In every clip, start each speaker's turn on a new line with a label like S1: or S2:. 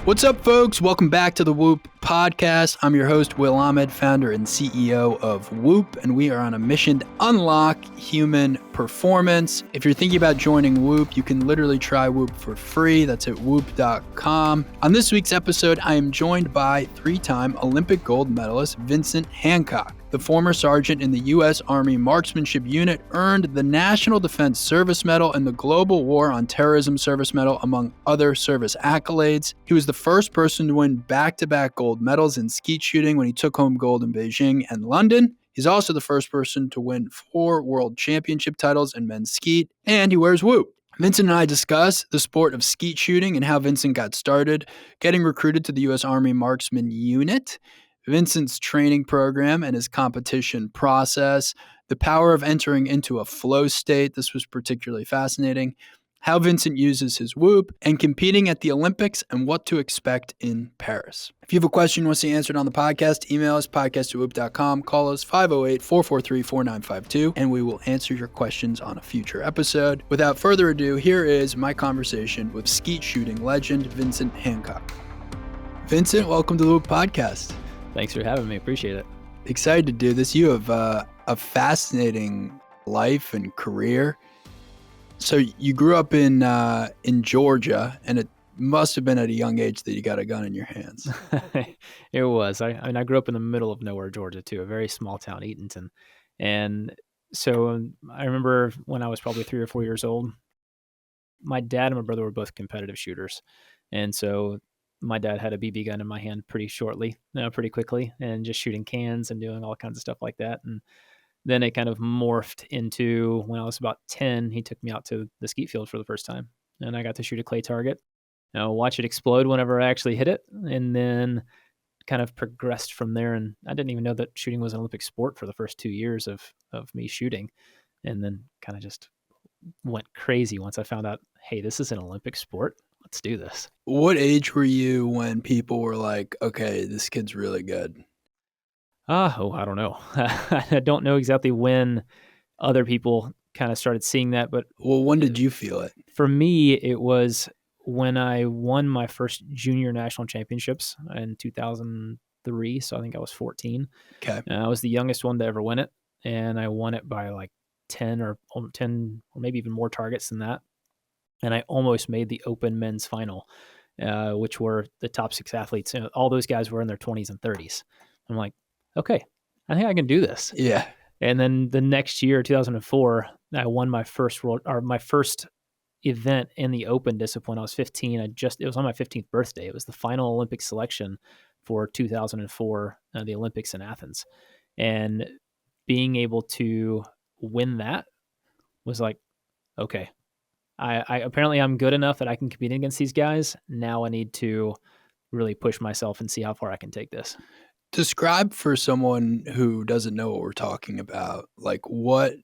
S1: What's up, folks? Welcome back to the Whoop podcast. I'm your host, Will Ahmed, founder and CEO of Whoop, and we are on a mission to unlock human performance. If you're thinking about joining Whoop, you can literally try Whoop for free. That's at whoop.com. On this week's episode, I am joined by three-time Olympic gold medalist Vincent Hancock. The former sergeant in the US Army Marksmanship Unit earned the National Defense Service Medal and the Global War on Terrorism Service Medal, among other service accolades. He was the first person to win back-to-back gold medals in skeet shooting when he took home gold in Beijing and London. He's also the first person to win 4 world championship titles in men's skeet, and he wears Whoop. Vincent and I discuss the sport of skeet shooting and how Vincent got started, getting recruited to the US Army Marksmen Unit, Vincent's training program and his competition process, the power of entering into a flow state. This was particularly fascinating. How Vincent uses his Whoop and competing at the Olympics and what to expect in Paris. If you have a question you want to see answered on the podcast, email us podcast@whoop.com, call us 508-443-4952, and we will answer your questions on a future episode. Without further ado, here is my conversation with skeet shooting legend Vincent Hancock. Vincent, welcome to the Whoop podcast.
S2: Thanks for having me. Appreciate it.
S1: Excited to do this. You have a fascinating life and career. So you grew up in Georgia, and it must have been at a young age that you got a gun in your hands.
S2: It was. I grew up in the middle of nowhere, Georgia, too, a very small town, Eatonton. And so I remember when I was probably 3 or 4 years old, my dad and my brother were both competitive shooters. And so my dad had a BB gun in my hand pretty quickly, and just shooting cans and doing all kinds of stuff like that. And then it kind of morphed into when I was about 10, he took me out to the skeet field for the first time, and I got to shoot a clay target. Watch it explode whenever I actually hit it, and then kind of progressed from there. And I didn't even know that shooting was an Olympic sport for the first 2 years of me shooting, and then kind of just went crazy once I found out, hey, this is an Olympic sport. Let's do this.
S1: What age were you when people were like, okay, this kid's really good?
S2: I don't know. I don't know exactly when other people kind of started seeing that, but
S1: when did you feel it?
S2: For me, it was when I won my first junior national championships in 2003. So I think I was 14.
S1: Okay.
S2: I was the youngest one to ever win it, and I won it by like 10 or maybe even more targets than that. And I almost made the open men's final, which were the top 6 athletes. All those guys were in their 20s and 30s. I'm like, okay, I think I can do this.
S1: Yeah.
S2: And then the next year, 2004, I won my first event in the open discipline. I was 15. It was on my 15th birthday. It was the final Olympic selection for 2004, the Olympics in Athens. And being able to win that was like, okay, I apparently I'm good enough that I can compete against these guys. Now I need to really push myself and see how far I can take this.
S1: Describe for someone who doesn't know what we're talking about, like, what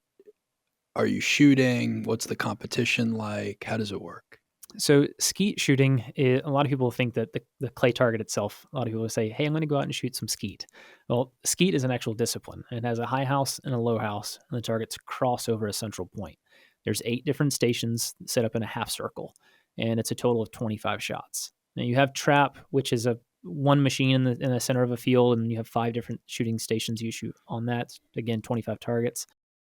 S1: are you shooting? What's the competition like? How does it work?
S2: So skeet shooting, a lot of people think that the clay target itself, a lot of people will say, hey, I'm going to go out and shoot some skeet. Well, skeet is an actual discipline. It has a high house and a low house, and the targets cross over a central point. There's 8 different stations set up in a half circle, and it's a total of 25 shots. Now you have trap, which is one machine in the center of a field, and you have 5 different shooting stations you shoot on that. Again, 25 targets.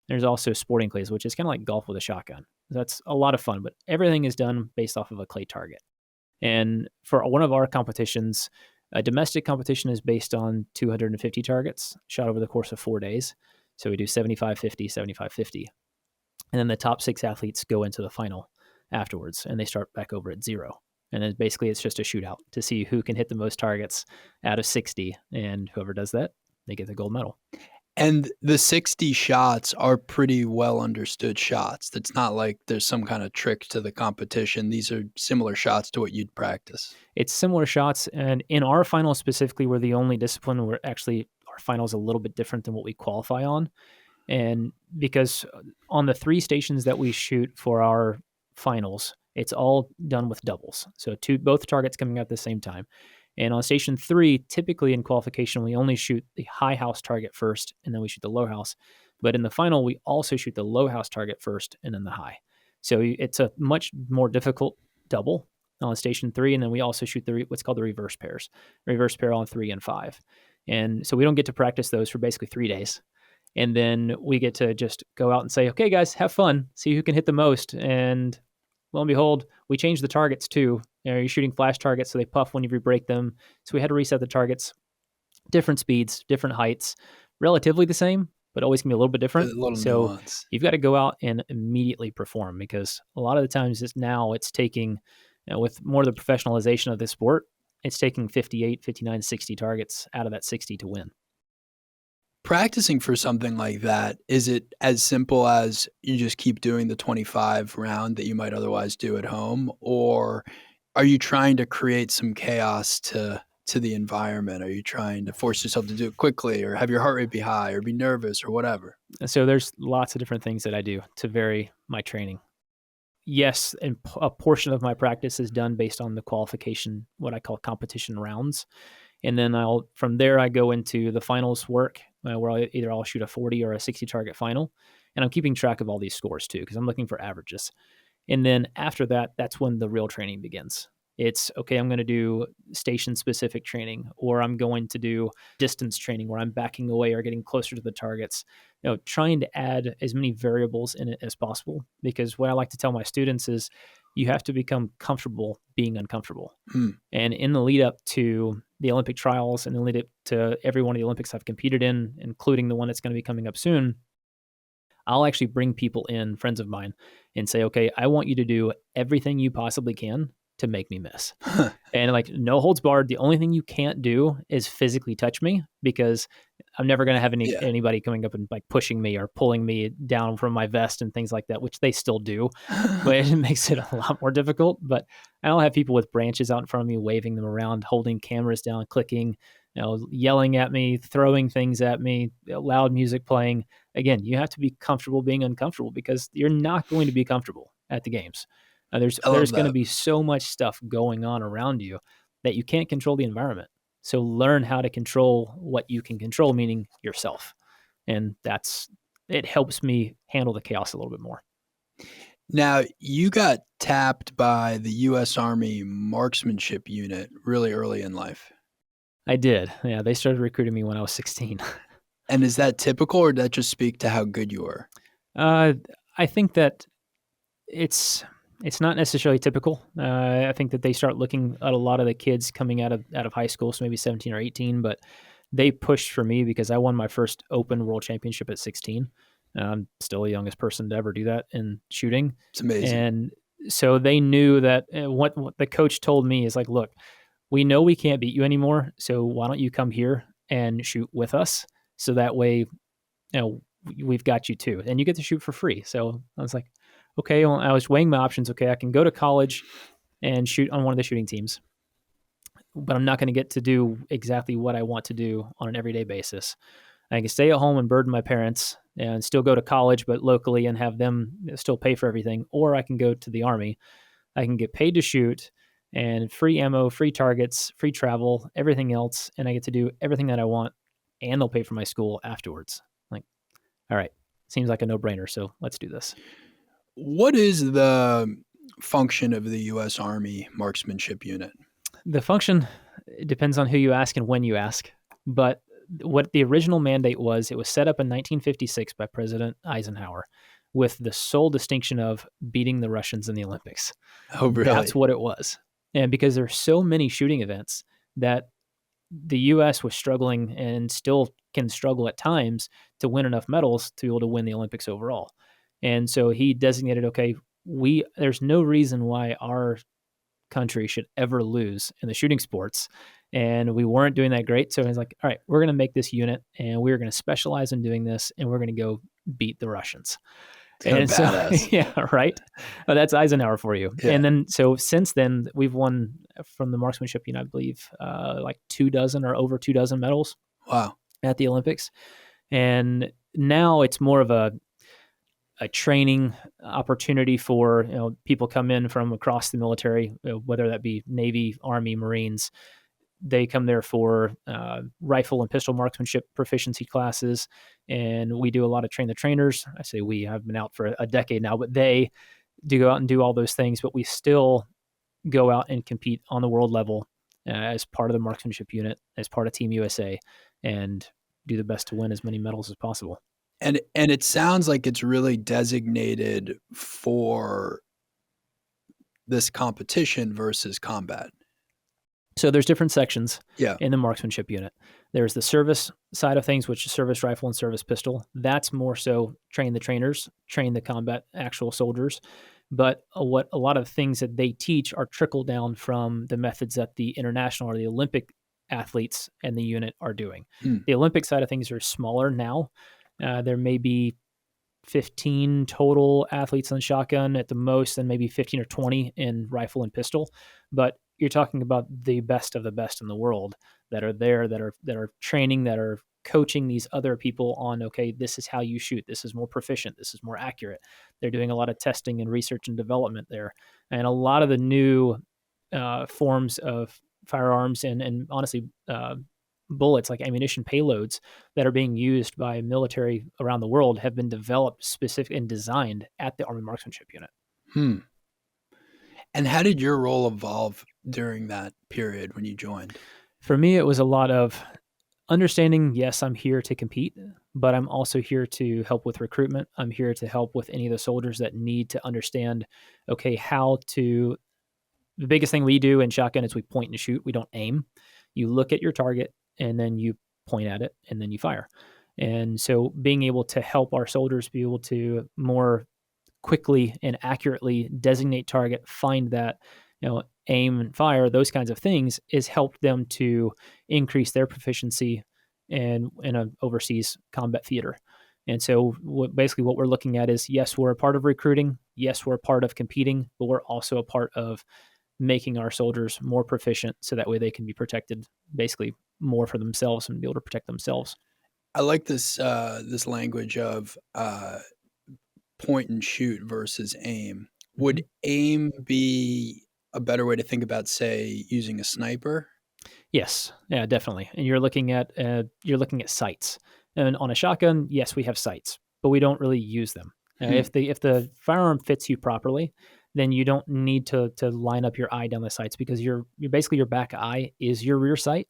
S2: There's also sporting clays, which is kind of like golf with a shotgun. That's a lot of fun, but everything is done based off of a clay target. And for one of our competitions, a domestic competition is based on 250 targets shot over the course of 4 days. So we do 75-50, 75-50. And then the top 6 athletes go into the final afterwards, and they start back over at 0. And then basically it's just a shootout to see who can hit the most targets out of 60. And whoever does that, they get the gold medal.
S1: And the 60 shots are pretty well understood shots. It's not like there's some kind of trick to the competition. These are similar shots to what you'd practice.
S2: It's similar shots. And in our final specifically, we're the only discipline where actually our final is a little bit different than what we qualify on. And because on the 3 stations that we shoot for our finals, it's all done with doubles. So both targets coming out at the same time. And on station 3, typically in qualification, we only shoot the high house target first, and then we shoot the low house. But in the final, we also shoot the low house target first, and then the high. So it's a much more difficult double. on station 3, and then we also shoot what's called the reverse pairs, reverse pair on 3 and 5. And so we don't get to practice those for basically 3 days. And then we get to just go out and say, okay, guys, have fun, see who can hit the most. And lo and behold, we changed the targets too. You're shooting flash targets, so they puff whenever you break them. So we had to reset the targets, different speeds, different heights, relatively the same, but always can be a little bit different.
S1: A little
S2: so
S1: nuance.
S2: You've got to go out and immediately perform, because a lot of the times it's taking, with more of the professionalization of this sport, it's taking 58, 59, 60 targets out of that 60 to win.
S1: Practicing for something like that, is it as simple as you just keep doing the 25 round that you might otherwise do at home? Or are you trying to create some chaos to the environment? Are you trying to force yourself to do it quickly, or have your heart rate be high, or be nervous, or whatever?
S2: So there's lots of different things that I do to vary my training. Yes, and a portion of my practice is done based on the qualification, what I call competition rounds. And then from there, I go into the finals work, where I'll shoot a 40 or a 60 target final. And I'm keeping track of all these scores too, because I'm looking for averages. And then after that, that's when the real training begins. It's, okay, I'm going to do station-specific training, or I'm going to do distance training where I'm backing away or getting closer to the targets, trying to add as many variables in it as possible. Because what I like to tell my students is you have to become comfortable being uncomfortable. And in the lead up to the Olympic trials and the lead up to every one of the Olympics I've competed in, including the one that's going to be coming up soon, I'll actually bring people in, friends of mine, and say, okay, I want you to do everything you possibly can to make me miss. And like, no holds barred. The only thing you can't do is physically touch me, because I'm never going to have anybody coming up and like pushing me or pulling me down from my vest and things like that, which they still do, but it makes it a lot more difficult. But I don't have people with branches out in front of me, waving them around, holding cameras down, clicking, yelling at me, throwing things at me, loud music playing. Again, you have to be comfortable being uncomfortable, because you're not going to be comfortable at the games. There's going to be so much stuff going on around you that you can't control the environment. So learn how to control what you can control, meaning yourself. And it helps me handle the chaos a little bit more.
S1: Now, you got tapped by the US Army Marksmanship Unit really early in life.
S2: I did. Yeah, they started recruiting me when I was 16.
S1: And is that typical, or did that just speak to how good you were?
S2: I think that it's not necessarily typical. I think that they start looking at a lot of the kids coming out of high school, so maybe 17 or 18, but they pushed for me because I won my first open world championship at 16. I'm still the youngest person to ever do that in shooting.
S1: It's amazing.
S2: And so they knew that what the coach told me is like, look, we know we can't beat you anymore, so why don't you come here and shoot with us? So that way, we've got you too, and you get to shoot for free. So I was like, okay, well, I was weighing my options. Okay, I can go to college and shoot on one of the shooting teams, but I'm not going to get to do exactly what I want to do on an everyday basis. I can stay at home and burden my parents and still go to college, but locally, and have them still pay for everything. Or I can go to the Army. I can get paid to shoot and free ammo, free targets, free travel, everything else. And I get to do everything that I want, and they'll pay for my school afterwards. Like, all right, seems like a no-brainer. So let's do this.
S1: What is the function of the U.S. Army Marksmanship Unit?
S2: The function, it depends on who you ask and when you ask. But what the original mandate was, it was set up in 1956 by President Eisenhower with the sole distinction of beating the Russians in the Olympics.
S1: Oh, really?
S2: That's what it was. And because there are so many shooting events that the U.S. was struggling, and still can struggle at times, to win enough medals to be able to win the Olympics overall. And so he designated, okay, there's no reason why our country should ever lose in the shooting sports. And we weren't doing that great. So he's like, all right, we're going to make this unit, and we're going to specialize in doing this, and we're going to go beat the Russians. And so, yeah, right. Oh, that's Eisenhower for you. Yeah. And then, so since then, we've won from the Marksmanship Unit, I believe, like 24 or over 24 medals.
S1: Wow.
S2: At the Olympics. And now it's more of a training opportunity for, people come in from across the military, whether that be Navy, Army, Marines. They come there for rifle and pistol marksmanship proficiency classes, and we do a lot of train the trainers. I say we have been out for a decade now, but they do go out and do all those things. But we still go out and compete on the world level as part of the Marksmanship Unit, as part of Team USA, and do the best to win as many medals as possible.
S1: And it sounds like it's really designated for this competition versus combat.
S2: So there's different sections
S1: Yeah.
S2: in the Marksmanship Unit. There's the service side of things, which is service rifle and service pistol. That's more so train the trainers, train the combat actual soldiers. But what a lot of things that they teach are trickle down from the methods that the international or the Olympic athletes and the unit are doing. The Olympic side of things are smaller now. There may be 15 total athletes on shotgun at the most, and maybe 15 or 20 in rifle and pistol. But you're talking about the best of the best in the world that are there, that are training, that are coaching these other people on, okay, this is how you shoot. This is more proficient. This is more accurate. They're doing a lot of testing and research and development there. And a lot of the new forms of firearms and honestly, bullets, like ammunition payloads that are being used by military around the world, have been developed specific and designed at the Army Marksmanship Unit.
S1: And how did your role evolve during that period when you joined?
S2: For me, it was a lot of understanding, yes, I'm here to compete, but I'm also here to help with recruitment. I'm here to help with any of the soldiers that need to understand, okay, the biggest thing we do in shotgun is we point and shoot. We don't aim. You look at your target and then you point at it and then you fire. And so being able to help our soldiers be able to more quickly and accurately designate target, find that, aim and fire, those kinds of things, is helped them to increase their proficiency in an overseas combat theater. And so basically what we're looking at is, yes, we're a part of recruiting. Yes, we're a part of competing, but we're also a part of making our soldiers more proficient so that way they can be protected basically more for themselves and be able to protect themselves.
S1: I like this this language of point and shoot versus aim. Would aim be a better way to think about, say, using a sniper?
S2: Yes, yeah, definitely. And you're looking at sights. And on a shotgun, yes, we have sights, but we don't really use them. If the firearm fits you properly, then you don't need to line up your eye down the sights, because you're basically, your back eye is your rear sight.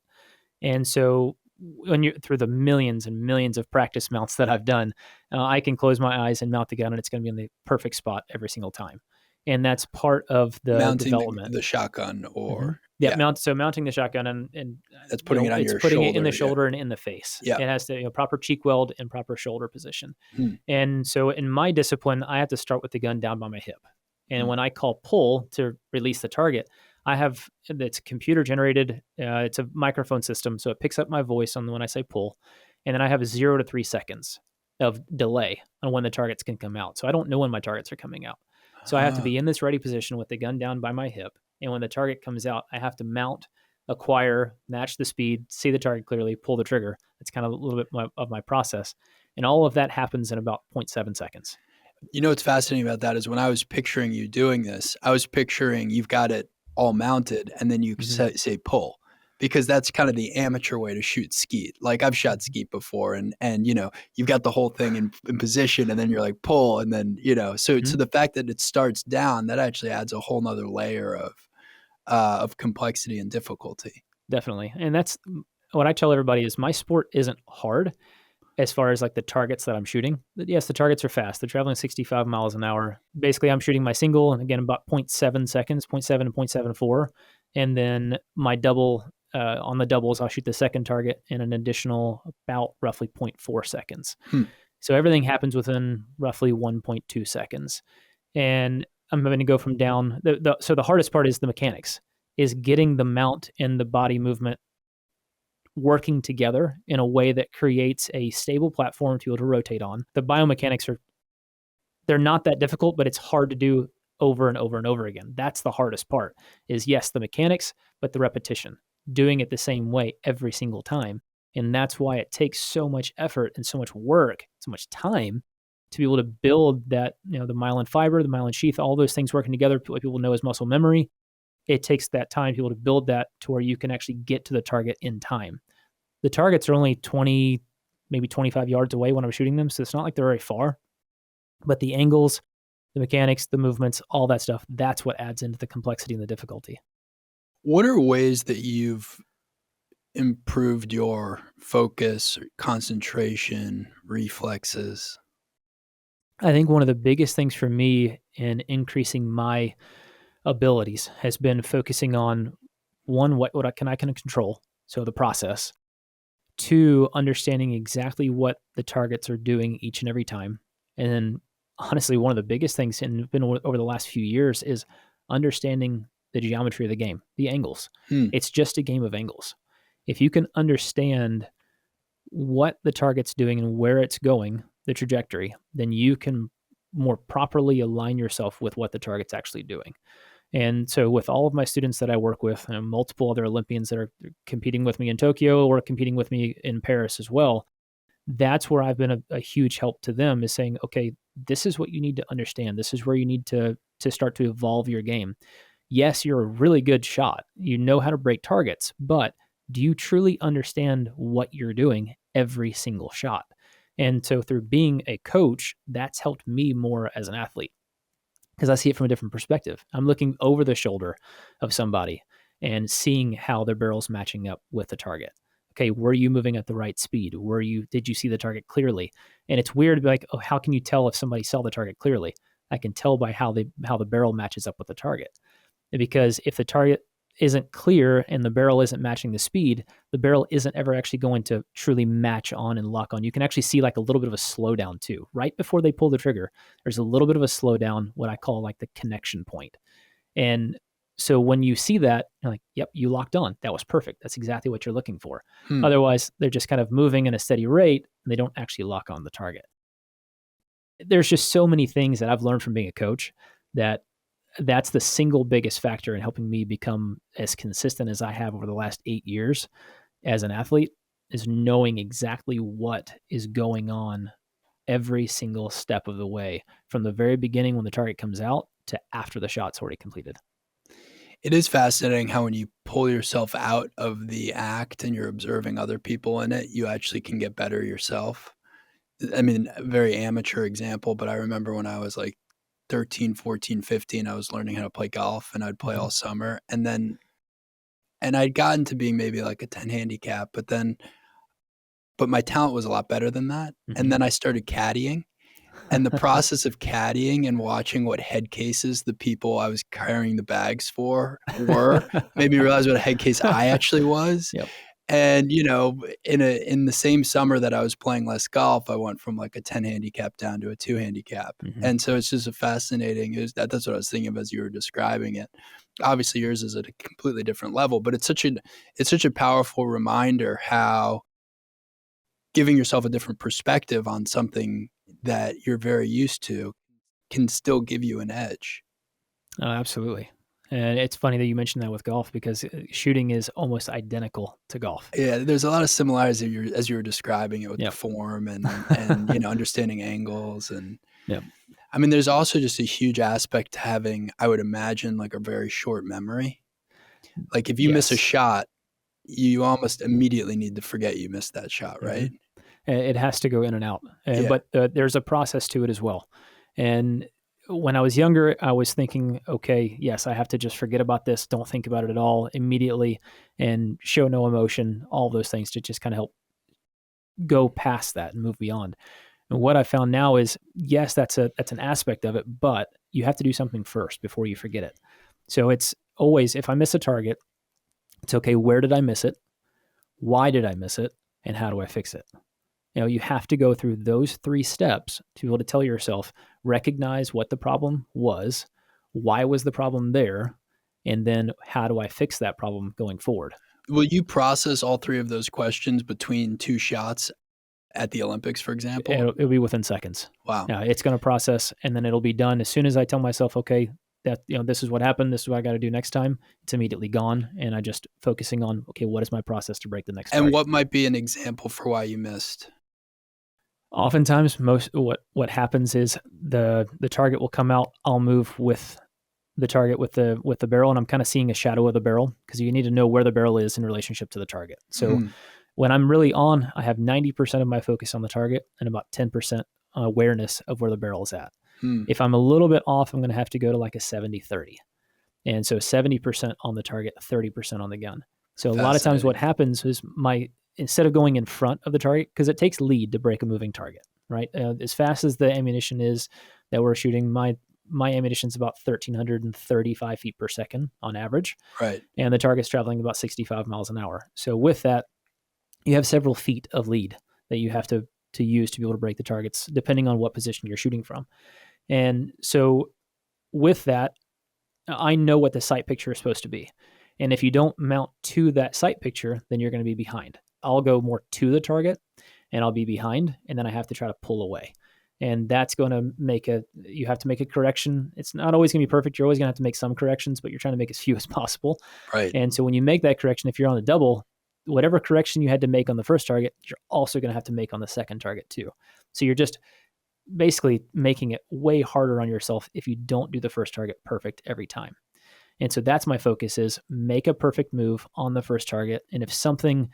S2: And so when you're through the millions and millions of practice mounts that I've done, I can close my eyes and mount the gun, and it's going to be in the perfect spot every single time. And that's part of the
S1: mounting
S2: development.
S1: The shotgun, or
S2: so mounting the shotgun and
S1: that's putting it on your
S2: putting
S1: shoulder,
S2: it in the shoulder and in the face.
S1: Yeah.
S2: It has to proper cheek weld and proper shoulder position. And so in my discipline, I have to start with the gun down by my hip. And when I call pull to release the target, it's computer generated. It's a microphone system, so it picks up my voice when I say pull, and then I have 0 to 3 seconds of delay on when the targets can come out. So I don't know when my targets are coming out. So I have to be in this ready position with the gun down by my hip. And when the target comes out, I have to mount, acquire, match the speed, see the target clearly, pull the trigger. That's kind of a little bit of my process. And all of that happens in about 0.7 seconds.
S1: What's fascinating about that is, when I was picturing you doing this, I was picturing you've got it all mounted and then you say pull, because that's kind of the amateur way to shoot skeet. Like, I've shot skeet before, and you've got the whole thing in position, and then you're like pull, and then so the fact that it starts down, that actually adds a whole nother layer of complexity and difficulty.
S2: Definitely. And that's what I tell everybody is, my sport isn't hard as far as like the targets that I'm shooting. Yes, the targets are fast. They're traveling 65 miles an hour. Basically, I'm shooting my single, and again, about 0.7 seconds, 0.7 to 0.74. And then my double, on the doubles, I'll shoot the second target in an additional about roughly 0.4 seconds. So everything happens within roughly 1.2 seconds. And I'm going to go from down. So the hardest part is the mechanics, is getting the mount and the body movement working together in a way that creates a stable platform to be able to rotate on. The biomechanics they're not that difficult, but it's hard to do over and over and over again. That's the hardest part, is yes, the mechanics, but the repetition, doing it the same way every single time. And that's why it takes so much effort and so much work, so much time to be able to build that, the myelin fiber, the myelin sheath, all those things working together, what people know as muscle memory. It takes that time to be able to build that to where you can actually get to the target in time. The targets are only 20, maybe 25 yards away when I'm shooting them, so it's not like they're very far. But the angles, the mechanics, the movements, all that stuff, that's what adds into the complexity and the difficulty.
S1: What are ways that you've improved your focus, concentration, reflexes?
S2: I think one of the biggest things for me in increasing my abilities has been focusing on one, what I can control, so the process. Two, understanding exactly what the targets are doing each and every time. And then honestly, one of the biggest things and been over the last few years is understanding the geometry of the game, the angles. It's just a game of angles. If you can understand what the target's doing and where it's going, the trajectory, then you can more properly align yourself with what the target's actually doing. And so with all of my students that I work with and multiple other Olympians that are competing with me in Tokyo or competing with me in Paris as well, that's where I've been a huge help to them, is saying, okay, this is what you need to understand. This is where you need to start to evolve your game. Yes, you're a really good shot. You know how to break targets, but do you truly understand what you're doing every single shot? And so through being a coach, that's helped me more as an athlete, because I see it from a different perspective. I'm looking over the shoulder of somebody and seeing how their barrel's matching up with the target. Okay, were you moving at the right speed? Did you see the target clearly? And it's weird to be like, oh, how can you tell if somebody saw the target clearly? I can tell by how the barrel matches up with the target. Because if the target isn't clear and the barrel isn't matching the speed, the barrel isn't ever actually going to truly match on and lock on. You can actually see like a little bit of a slowdown too. Right before they pull the trigger, there's a little bit of a slowdown, what I call like the connection point. And so when you see that, you're like, yep, you locked on. That was perfect. That's exactly what you're looking for. Otherwise, they're just kind of moving in a steady rate and they don't actually lock on the target. There's just so many things that I've learned from being a coach that's the single biggest factor in helping me become as consistent as I have over the last 8 years as an athlete, is knowing exactly what is going on every single step of the way, from the very beginning when the target comes out to after the shot's already completed.
S1: It is fascinating how when you pull yourself out of the act and you're observing other people in it, you actually can get better yourself. I mean, a very amateur example, but I remember when I was like 13, 14, 15, I was learning how to play golf, and I'd play all summer. And I'd gotten to being maybe like a 10 handicap, but my talent was a lot better than that. And then I started caddying, and the process of caddying and watching what head cases the people I was carrying the bags for made me realize what a head case I actually was.
S2: Yep.
S1: And, you know, in the same summer that I was playing less golf, I went from like a 10 handicap down to a 2 handicap. And so it's just that's what I was thinking of as you were describing it. Obviously yours is at a completely different level, but it's such a powerful reminder how giving yourself a different perspective on something that you're very used to can still give you an edge.
S2: Oh, absolutely. And it's funny that you mentioned that with golf, because shooting is almost identical to golf.
S1: Yeah, there's a lot of similarities as you were describing it with the form and you know, understanding angles. And I mean, there's also just a huge aspect to having, I would imagine, like a very short memory. Like if you miss a shot, you almost immediately need to forget you missed that shot, right?
S2: It has to go in and out. But there's a process to it as well. And when I was younger, I was thinking, okay, yes, I have to just forget about this. Don't think about it at all immediately and show no emotion, all those things to just kind of help go past that and move beyond. And what I found now is, yes, that's an aspect of it, but you have to do something first before you forget it. So it's always, if I miss a target, it's okay, where did I miss it? Why did I miss it? And how do I fix it? You know, you have to go through those 3 steps to be able to tell yourself, recognize what the problem was, why was the problem there, and then how do I fix that problem going forward?
S1: Will you process all 3 of those questions between 2 shots at the Olympics, for example?
S2: It'll be within seconds.
S1: Wow.
S2: Yeah, it's going to process, and then it'll be done as soon as I tell myself, okay, that, you know, this is what happened, this is what I got to do next time. It's immediately gone, and I just focusing on, okay, what is my process to break the next target?
S1: And what might be an example for why you missed?
S2: Oftentimes, what happens is the target will come out. I'll move with the target with the barrel, and I'm kind of seeing a shadow of the barrel, because you need to know where the barrel is in relationship to the target. So when I'm really on, I have 90% of my focus on the target and about 10% awareness of where the barrel is at. If I'm a little bit off, I'm going to have to go to like a 70-30. And so 70% on the target, 30% on the gun. So a lot of times what happens is instead of going in front of the target, because it takes lead to break a moving target, right? As fast as the ammunition is that we're shooting, my ammunition is about 1,335 feet per second on average.
S1: Right.
S2: And the target's traveling about 65 miles an hour. So with that, you have several feet of lead that you have to use to be able to break the targets, depending on what position you're shooting from. And so with that, I know what the sight picture is supposed to be. And if you don't mount to that sight picture, then you're going to be behind. I'll go more to the target and I'll be behind, and then I have to try to pull away. And that's going to you have to make a correction. It's not always going to be perfect. You're always going to have to make some corrections, but you're trying to make as few as possible.
S1: Right.
S2: And so when you make that correction, if you're on a double, whatever correction you had to make on the first target, you're also going to have to make on the second target too. So you're just basically making it way harder on yourself if you don't do the first target perfect every time. And so that's my focus, is make a perfect move on the first target. And if something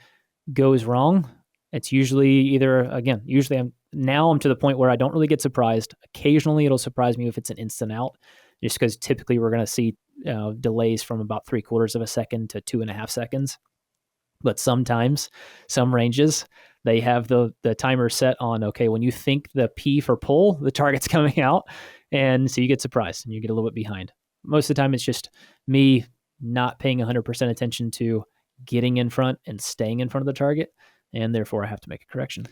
S2: goes wrong, it's usually I'm to the point where I don't really get surprised. Occasionally it'll surprise me if it's an instant out, just because typically we're going to see delays from about 3/4 of a second to 2.5 seconds. But sometimes some ranges, they have the timer set on, okay, when you think the P for pull, the target's coming out. And so you get surprised and you get a little bit behind. Most of the time, it's just me not paying 100% attention to getting in front and staying in front of the target. And therefore, I have to make a correction.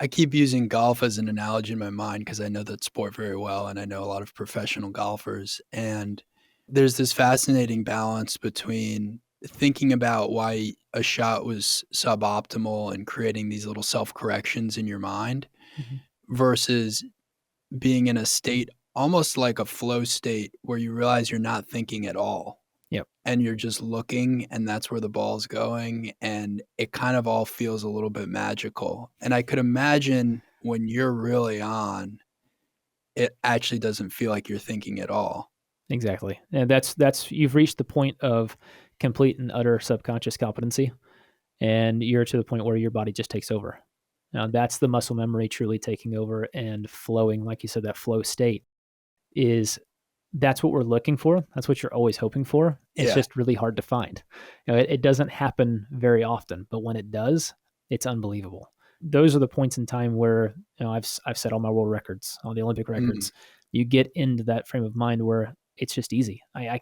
S1: I keep using golf as an analogy in my mind because I know that sport very well, and I know a lot of professional golfers. And there's this fascinating balance between thinking about why a shot was suboptimal and creating these little self-corrections in your mind versus being in a state almost like a flow state where you realize you're not thinking at all.
S2: Yep.
S1: And you're just looking, and that's where the ball's going, and it kind of all feels a little bit magical. And I could imagine when you're really on, it actually doesn't feel like you're thinking at all.
S2: Exactly. And that's you've reached the point of complete and utter subconscious competency, and you're to the point where your body just takes over. Now that's the muscle memory truly taking over and flowing. Like you said, that flow state that's what we're looking for. That's what you're always hoping for. It's just really hard to find. It doesn't happen very often, but when it does, it's unbelievable. Those are the points in time where I've set all my world records, all the Olympic records. You get into that frame of mind where it's just easy. I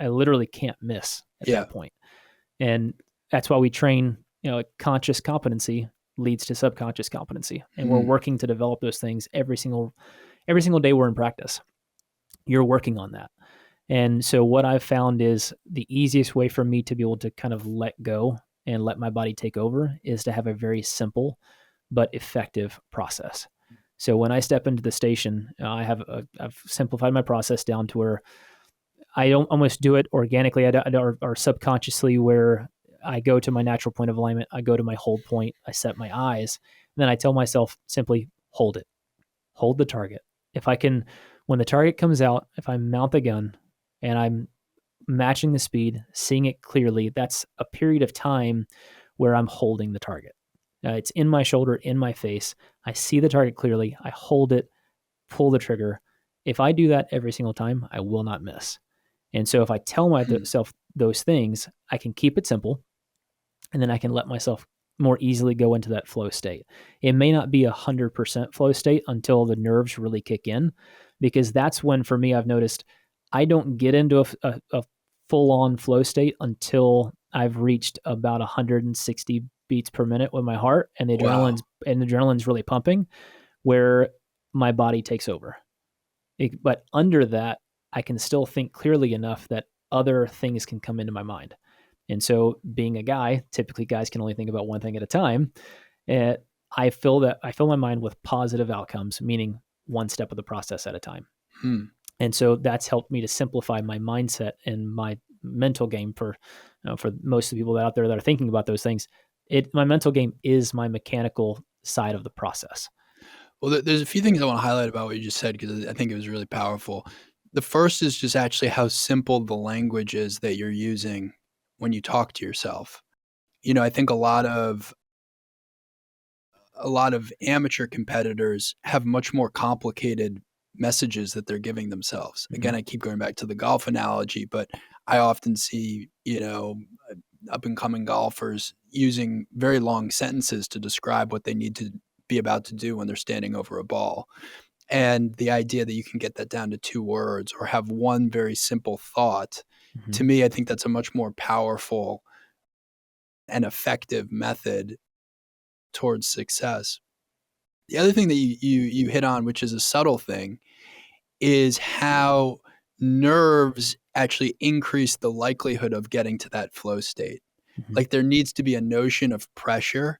S2: literally can't miss at that point. And that's why we train, conscious competency leads to subconscious competency. And we're working to develop those things every single day we're in practice. You're working on that. And so what I've found is the easiest way for me to be able to kind of let go and let my body take over is to have a very simple but effective process. So when I step into the station, I've simplified my process down to where I don't almost do it organically or subconsciously, where I go to my natural point of alignment, I go to my hold point, I set my eyes, and then I tell myself simply, hold it, hold the target. If I can, when the target comes out, if I mount the gun and I'm matching the speed, seeing it clearly, that's a period of time where I'm holding the target. It's in my shoulder, in my face. I see the target clearly. I hold it, pull the trigger. If I do that every single time, I will not miss. And so if I tell myself those things, I can keep it simple, and then I can let myself more easily go into that flow state. It may not be 100% flow state until the nerves really kick in, because that's when, for me, I've noticed I don't get into a full-on flow state until I've reached about 160 beats per minute with my heart, and the adrenaline's really pumping, where my body takes over. But under that, I can still think clearly enough that other things can come into my mind. And so, being a guy, typically guys can only think about one thing at a time. I fill my mind with positive outcomes, meaning one step of the process at a time. And so that's helped me to simplify my mindset and my mental game for most of the people out there that are thinking about those things. My mental game is my mechanical side of the process.
S1: Well, there's a few things I want to highlight about what you just said, because I think it was really powerful. The first is just actually how simple the language is that you're using when you talk to yourself. I think a lot of amateur competitors have much more complicated messages that they're giving themselves. Again, I keep going back to the golf analogy, but I often see, up and coming golfers using very long sentences to describe what they need to be about to do when they're standing over a ball. And the idea that you can get that down to 2 words or have one very simple thought, to me, I think that's a much more powerful and effective method towards success. The other thing that you hit on, which is a subtle thing, is how nerves actually increase the likelihood of getting to that flow state. Like there needs to be a notion of pressure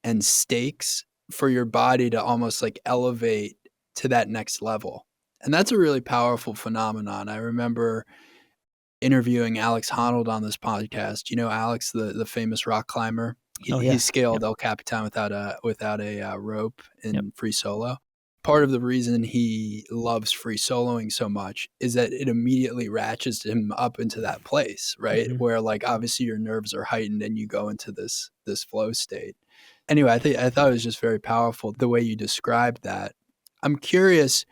S1: and stakes for your body to almost like elevate to that next level. And that's a really powerful phenomenon. I remember interviewing Alex Honnold on this podcast. You know, Alex, the famous rock climber. He scaled El Capitan without a rope in free solo. Part of the reason he loves free soloing so much is that it immediately ratchets him up into that place, right? Where like obviously your nerves are heightened and you go into this flow state. Anyway, I thought it was just very powerful the way you described that. I'm curious,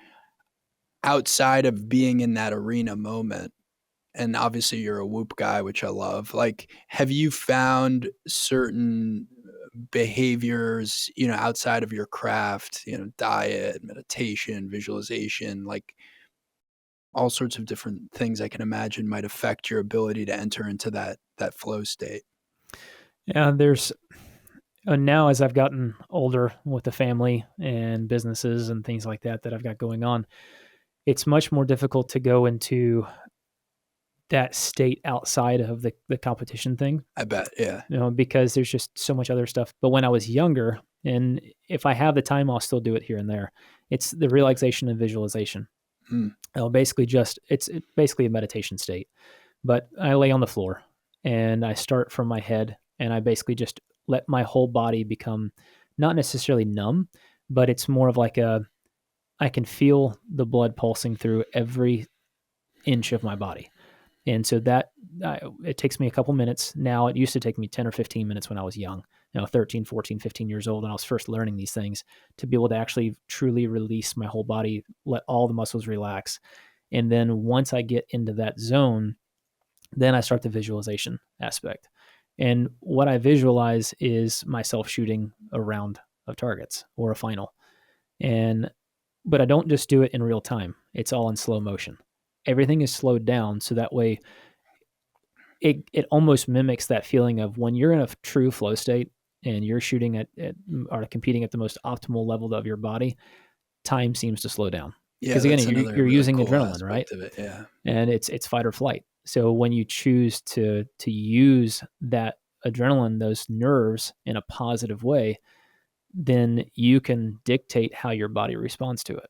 S1: outside of being in that arena moment, and obviously you're a Whoop guy, which I love, like, have you found certain behaviors, outside of your craft, diet, meditation, visualization, like all sorts of different things I can imagine might affect your ability to enter into that flow state?
S2: Yeah, there's now as I've gotten older with the family and businesses and things like that I've got going on, it's much more difficult to go into that state outside of the competition thing.
S1: I bet, yeah.
S2: Because there's just so much other stuff. But when I was younger, and if I have the time, I'll still do it here and there. It's the relaxation and visualization. Basically it's basically a meditation state. But I lay on the floor and I start from my head and I basically just let my whole body become not necessarily numb, but it's more of like I can feel the blood pulsing through every inch of my body. And so it takes me a couple minutes. Now it used to take me 10 or 15 minutes when I was young, 13, 14, 15 years old, when I was first learning these things, to be able to actually truly release my whole body, let all the muscles relax. And then once I get into that zone, then I start the visualization aspect. And what I visualize is myself shooting a round of targets or a final. But I don't just do it in real time. It's all in slow motion. Everything is slowed down, so that way it almost mimics that feeling of when you're in a true flow state and you're shooting at or competing at the most optimal level of your body, time seems to slow down.
S1: Yeah,
S2: because again, you're
S1: really
S2: using
S1: cool
S2: adrenaline, right?
S1: Of it, yeah.
S2: And it's fight or flight. So when you choose to use that adrenaline, those nerves, in a positive way, then you can dictate how your body responds to it.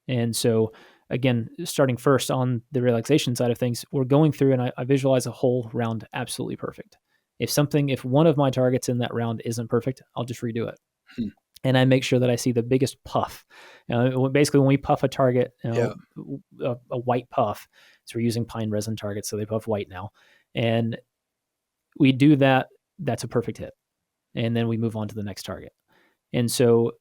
S2: And so again, starting first on the relaxation side of things, we're going through and I visualize a whole round absolutely perfect. If one of my targets in that round isn't perfect, I'll just redo it. And I make sure that I see the biggest puff. Basically, when we puff a target, a white puff, so we're using pine resin targets, so they puff white now. And we do that, that's a perfect hit. And then we move on to the next target. And so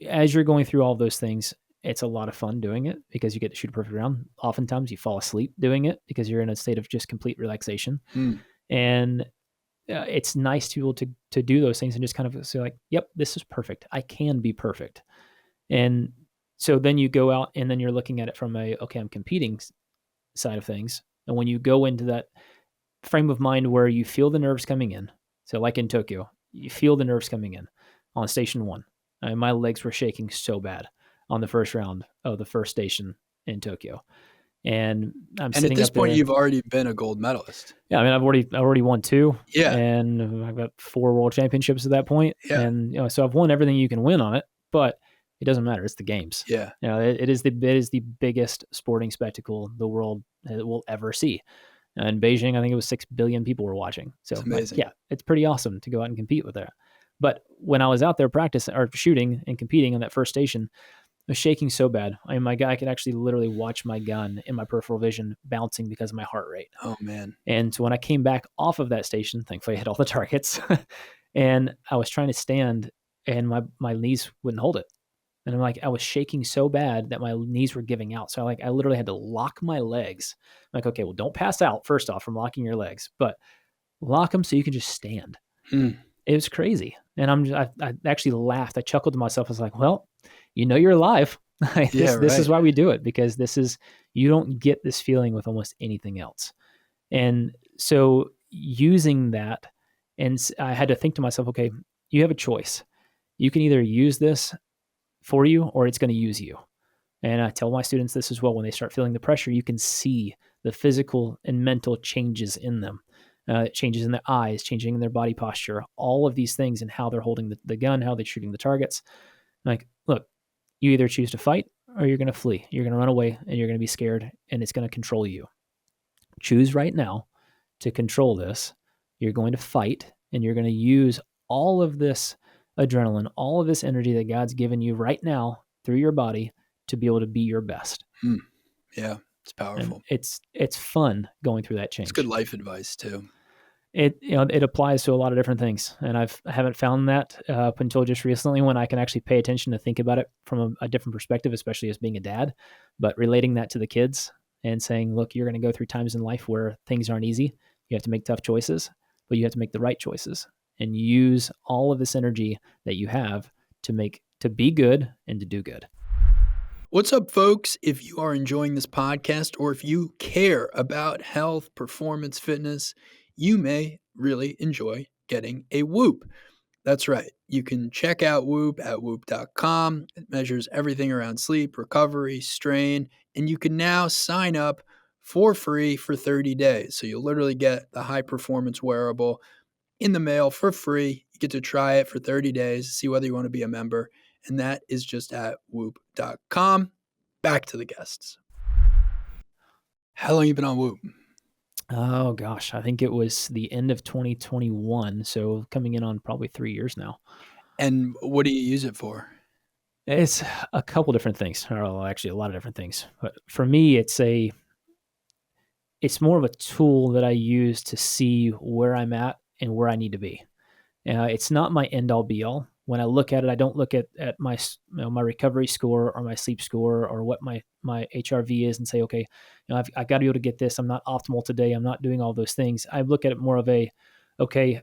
S2: as you're going through all those things, it's a lot of fun doing it because you get to shoot a perfect round. Oftentimes you fall asleep doing it because you're in a state of just complete relaxation. And it's nice to be able to do those things and just kind of say like, yep, this is perfect. I can be perfect. And so then you go out and then you're looking at it from I'm competing side of things. And when you go into that frame of mind where you feel the nerves coming in, so like in Tokyo, you feel the nerves coming in on station 1. My legs were shaking so bad on the first round of the first station in Tokyo. And I'm sitting
S1: at this
S2: up there,
S1: point, you've already been a gold medalist.
S2: Yeah, I mean, I've already won 2.
S1: Yeah.
S2: And I've got 4 world championships at that point.
S1: Yeah.
S2: And so I've won everything you can win on it, but it doesn't matter. It's the games.
S1: Yeah.
S2: It is the biggest sporting spectacle the world will ever see. In Beijing, I think it was 6 billion people were watching. So
S1: it's amazing.
S2: It's pretty awesome to go out and compete with that. But when I was out there practicing or shooting and competing on that first station, I was shaking so bad. I could actually literally watch my gun in my peripheral vision bouncing because of my heart rate.
S1: Oh, man.
S2: And so when I came back off of that station, thankfully I hit all the targets, and I was trying to stand and my knees wouldn't hold it. And I'm like, I was shaking so bad that my knees were giving out. So I literally had to lock my legs. I'm like, okay, well, don't pass out first off from locking your legs, but lock them so you can just stand. It was crazy. And I actually laughed. I chuckled to myself. I was like, well, you're alive. This is why we do it, because you don't get this feeling with almost anything else. And so using that, and I had to think to myself, okay, you have a choice. You can either use this for you or it's going to use you. And I tell my students this as well. When they start feeling the pressure, you can see the physical and mental changes in them, changes in their eyes, changing in their body posture, all of these things, and how they're holding the gun, how they're shooting the targets. Like, look, you either choose to fight or you're going to flee. You're going to run away and you're going to be scared and it's going to control you. Choose right now to control this. You're going to fight and you're going to use all of this adrenaline, all of this energy that God's given you right now through your body to be able to be your best.
S1: Yeah, it's powerful.
S2: And it's fun going through that change.
S1: It's good life advice too.
S2: It applies to a lot of different things, and I haven't found that up until just recently, when I can actually pay attention to think about it from a different perspective, especially as being a dad. But relating that to the kids and saying, look, you're going to go through times in life where things aren't easy. You have to make tough choices, but you have to make the right choices and use all of this energy that you have to be good and to do good.
S1: What's up, folks? If you are enjoying this podcast, or if you care about health, performance, fitness, you may really enjoy getting a Whoop. That's right. You can check out Whoop at whoop.com. It measures everything around sleep, recovery, strain, and you can now sign up for free for 30 days. So you'll literally get the high performance wearable in the mail for free. You get to try it for 30 days, see whether you want to be a member. And that is just at whoop.com. Back to the guests. How long have you been on Whoop?
S2: Oh gosh, I think it was the end of 2021. So coming in on probably 3 years now.
S1: And what do you use it for?
S2: It's a couple different things, or actually a lot of different things. But for me, it's more of a tool that I use to see where I'm at and where I need to be. It's not my end all be all. When I look at it, I don't look at my my recovery score or my sleep score or what my HRV is and say, okay, I've got to be able to get this. I'm not optimal today. I'm not doing all those things. I look at it more of okay,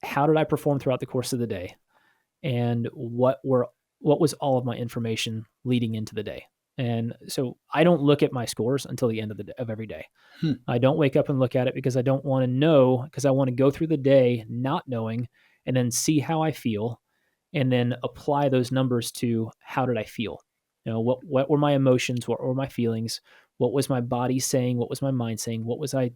S2: how did I perform throughout the course of the day? And what was all of my information leading into the day? And so I don't look at my scores until the end of every day. I don't wake up and look at it because I don't want to know, because I want to go through the day not knowing and then see how I feel and then apply those numbers to how did I feel? What were my emotions? What were my feelings? What was my body saying? What was my mind saying? What was I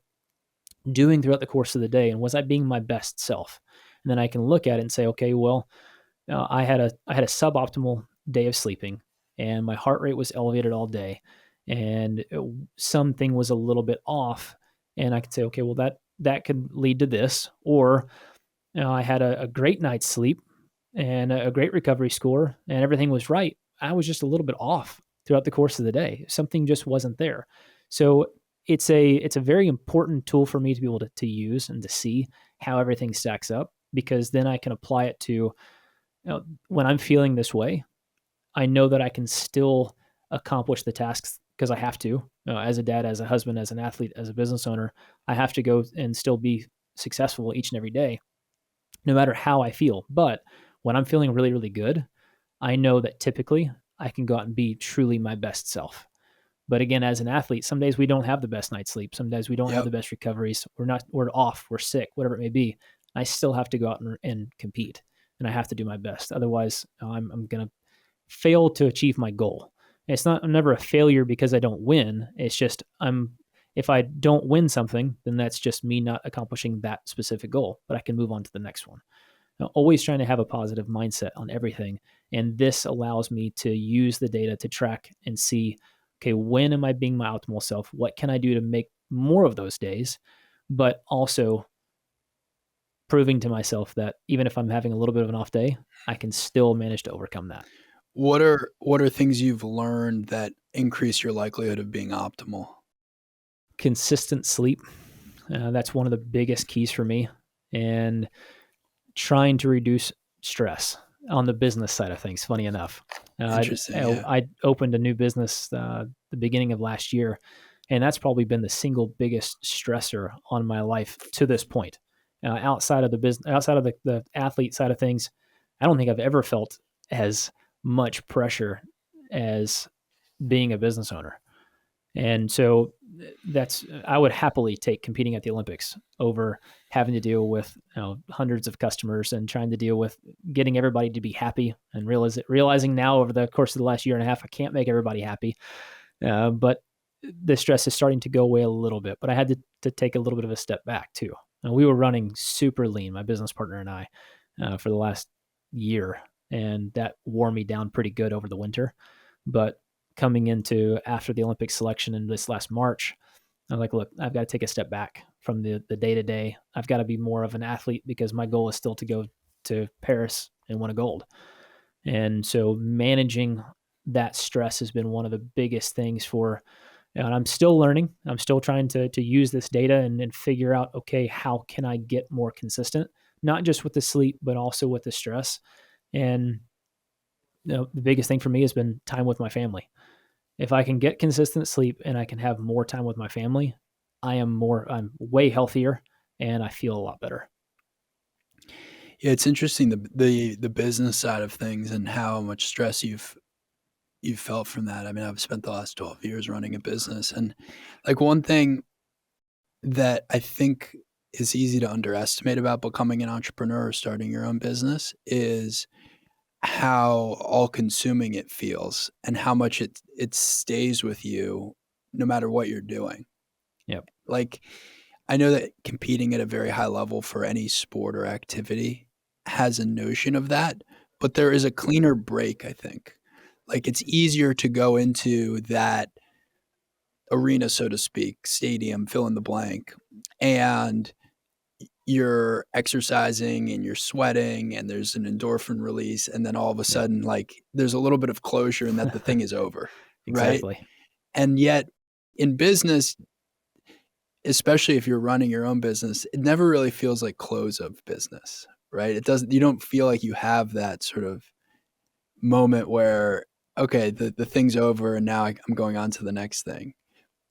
S2: doing throughout the course of the day? And was I being my best self? And then I can look at it and say, okay, well, I had a suboptimal day of sleeping, and my heart rate was elevated all day, and something was a little bit off, and I could say, okay, well that could lead to this, or I had a great night's sleep and a great recovery score, and everything was right. I was just a little bit off throughout the course of the day. Something just wasn't there. So it's a very important tool for me to be able to use and to see how everything stacks up, because then I can apply it to, when I'm feeling this way, I know that I can still accomplish the tasks because I have to. As a dad, as a husband, as an athlete, as a business owner, I have to go and still be successful each and every day, no matter how I feel. But when I'm feeling really, really good, I know that typically I can go out and be truly my best self. But again, as an athlete, some days we don't have the best night's sleep. Some days we don't have the best recoveries. We're off, we're sick, whatever it may be. I still have to go out and compete, and I have to do my best. Otherwise, I'm going to fail to achieve my goal. I'm never a failure because I don't win. It's just if I don't win something, then that's just me not accomplishing that specific goal, but I can move on to the next one. Always trying to have a positive mindset on everything. And this allows me to use the data to track and see, okay, when am I being my optimal self? What can I do to make more of those days? But also proving to myself that even if I'm having a little bit of an off day, I can still manage to overcome that.
S1: What are things you've learned that increase your likelihood of being optimal?
S2: Consistent sleep. That's one of the biggest keys for me. And trying to reduce stress. on the business side of things, funny enough.
S1: Interesting. Yeah.
S2: I opened a new business the beginning of last year, and that's probably been the single biggest stressor on my life to this point. Outside of the business, outside of the athlete side of things, I don't think I've ever felt as much pressure as being a business owner. And so I would happily take competing at the Olympics over having to deal with hundreds of customers and trying to deal with getting everybody to be happy, and realizing now over the course of the last year and a half, I can't make everybody happy. But the stress is starting to go away a little bit, but I had to take a little bit of a step back too. We were running super lean, my business partner and I, for the last year, and that wore me down pretty good over the winter. But coming into after the Olympic selection in this last March, I'm like, look, I've got to take a step back from the day-to-day. I've got to be more of an athlete because my goal is still to go to Paris and win a gold. And so managing that stress has been one of the biggest things and I'm still learning. I'm still trying to use this data and figure out, okay, how can I get more consistent, not just with the sleep, but also with the stress. And the biggest thing for me has been time with my family. If I can get consistent sleep and I can have more time with my family, I'm way healthier and I feel a lot better.
S1: Yeah, it's interesting the business side of things and how much stress you've felt from that. I mean, I've spent the last 12 years running a business, and like one thing that I think is easy to underestimate about becoming an entrepreneur or starting your own business is how all-consuming it feels and how much it stays with you no matter what you're doing.
S2: Yep.
S1: Like, I know that competing at a very high level for any sport or activity has a notion of that, but there is a cleaner break, I think. Like, it's easier to go into that arena, so to speak, stadium, fill in the blank, and you're exercising and you're sweating and there's an endorphin release, and then all of a sudden, like, there's a little bit of closure and that the thing is over, right?
S2: Exactly.
S1: And yet in business, especially if you're running your own business, it never really feels like close of business, right? You don't feel like you have that sort of moment where, okay, the thing's over and now I'm going on to the next thing.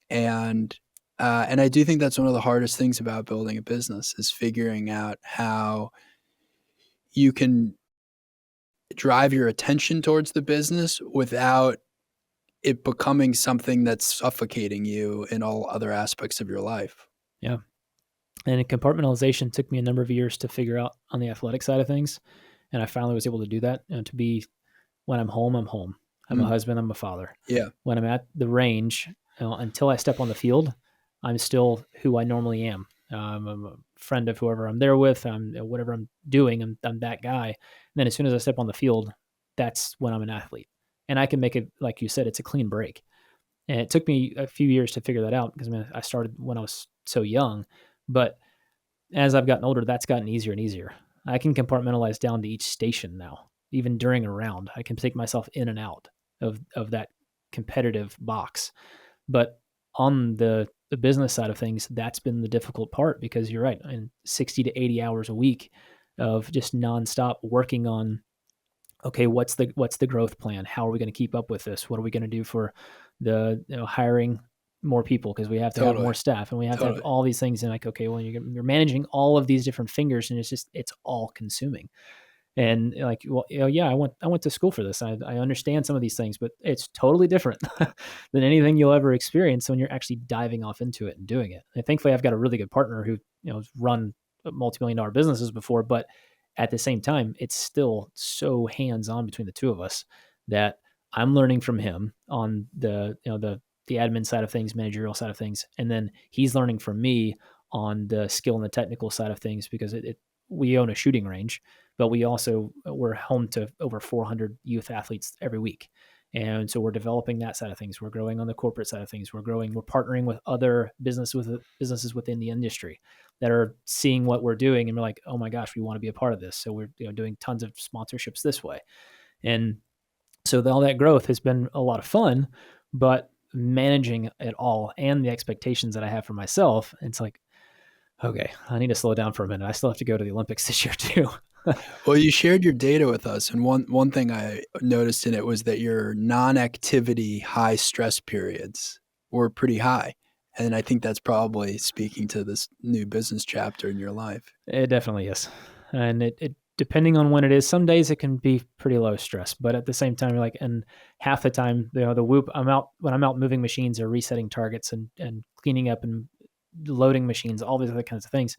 S1: And I do think that's one of the hardest things about building a business is figuring out how you can drive your attention towards the business without it becoming something that's suffocating you in all other aspects of your life.
S2: Yeah. And compartmentalization took me a number of years to figure out on the athletic side of things. And I finally was able to do that. And to be, when I'm home, I'm home. I'm a husband, I'm a father.
S1: Yeah.
S2: When I'm at the range, until I step on the field, I'm still who I normally am. I'm a friend of whoever I'm there with. Whatever I'm doing, I'm that guy. And then as soon as I step on the field, that's when I'm an athlete. And I can make it, like you said, it's a clean break. And it took me a few years to figure that out because I started when I was so young. But as I've gotten older, that's gotten easier and easier. I can compartmentalize down to each station now. Even during a round, I can take myself in and out of that competitive box. But on the business side of things, that's been the difficult part because you're right. In 60 to 80 hours a week of just nonstop working on, okay, what's the growth plan? How are we going to keep up with this? What are we going to do for the hiring more people because we have to have more staff and we have to have all these things. And like, okay, well, you're managing all of these different fingers and it's all consuming. And like, well, yeah, I went to school for this. I understand some of these things, but it's totally different than anything you'll ever experience when you're actually diving off into it and doing it. And thankfully, I've got a really good partner who has run multi-million-dollar businesses before, but at the same time, it's still so hands-on between the two of us that I'm learning from him on the admin side of things, managerial side of things, and then he's learning from me on the skill and the technical side of things because we own a shooting range, but we're home to over 400 youth athletes every week. And so we're developing that side of things. We're growing on the corporate side of things. We're partnering with other businesses within the industry that are seeing what we're doing. And we're like, oh my gosh, we want to be a part of this. So we're doing tons of sponsorships this way. And so all that growth has been a lot of fun, but managing it all and the expectations that I have for myself, it's like, okay, I need to slow down for a minute. I still have to go to the Olympics this year too.
S1: Well, you shared your data with us, and one thing I noticed in it was that your non-activity high stress periods were pretty high. And I think that's probably speaking to this new business chapter in your life.
S2: It definitely is. And it depending on when it is, some days it can be pretty low stress, but at the same time, like, and half the time, the whoop, when I'm out moving machines or resetting targets and cleaning up and loading machines, all these other kinds of things.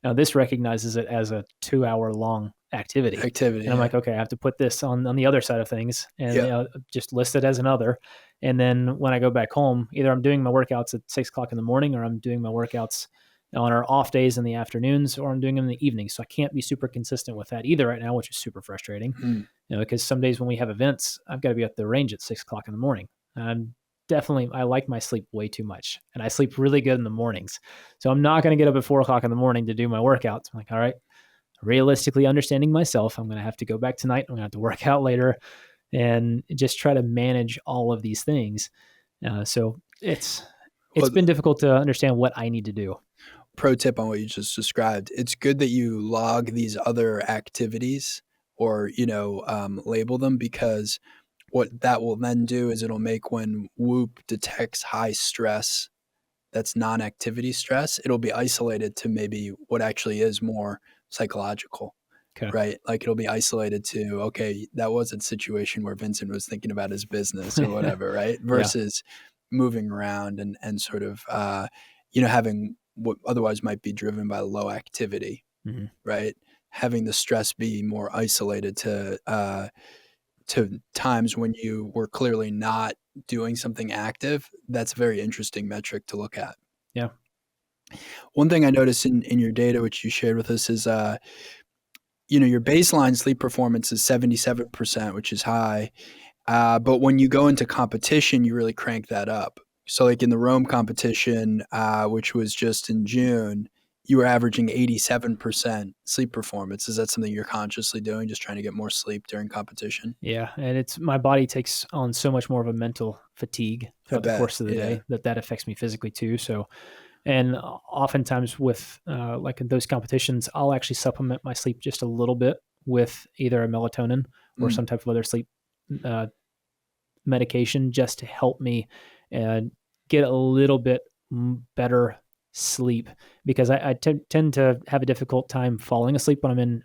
S2: Now this recognizes it as a 2 hour long activity.
S1: Activity,
S2: And I'm
S1: yeah.
S2: like, okay, I have to put this on the other side of things and
S1: Yeah.
S2: just list it as another. And then when I go back home, either I'm doing my workouts at 6 o'clock in the morning, or I'm doing my workouts on our off days in the afternoons, or I'm doing them in the evenings. So I can't be super consistent with that either right now, which is super frustrating.
S1: Mm.
S2: Because some days when we have events, I've got to be at the range at 6 o'clock in the morning. I like my sleep way too much, and I sleep really good in the mornings. So I'm not going to get up at 4 o'clock in the morning to do my workouts. I'm like, all right, realistically understanding myself, I'm going to have to go back tonight. I'm going to have to work out later and just try to manage all of these things. So it's
S1: Well,
S2: been difficult to understand what I need to do.
S1: pro tip on what you just described. It's good that you log these other activities or, label them, because what that will then do is it'll make when Whoop detects high stress that's non-activity stress, it'll be isolated to maybe what actually is more psychological,
S2: Okay.
S1: right? Like it'll be isolated to, okay, that was a situation where Vincent was thinking about his business or whatever, right? Versus moving around and sort of, having what otherwise might be driven by low activity,
S2: Mm-hmm.
S1: right? Having the stress be more isolated to times when you were clearly not doing something active. That's a very interesting metric to look at.
S2: Yeah.
S1: One thing I noticed in your data, which you shared with us, is your baseline sleep performance is 77%, which is high. But when you go into competition, you really crank that up. So like in the Rome competition, which was just in June, you were averaging 87% sleep performance. Is that something you're consciously doing, just trying to get more sleep during competition?
S2: Yeah. And it's my body takes on so much more of a mental fatigue
S1: I
S2: throughout the
S1: bet.
S2: course of the
S1: Yeah.
S2: day that affects me physically too. So, and oftentimes with like in those competitions, I'll actually supplement my sleep just a little bit with either a melatonin or some type of other sleep uh, medication just to help me get a little bit better sleep, because I tend to have a difficult time falling asleep when I'm in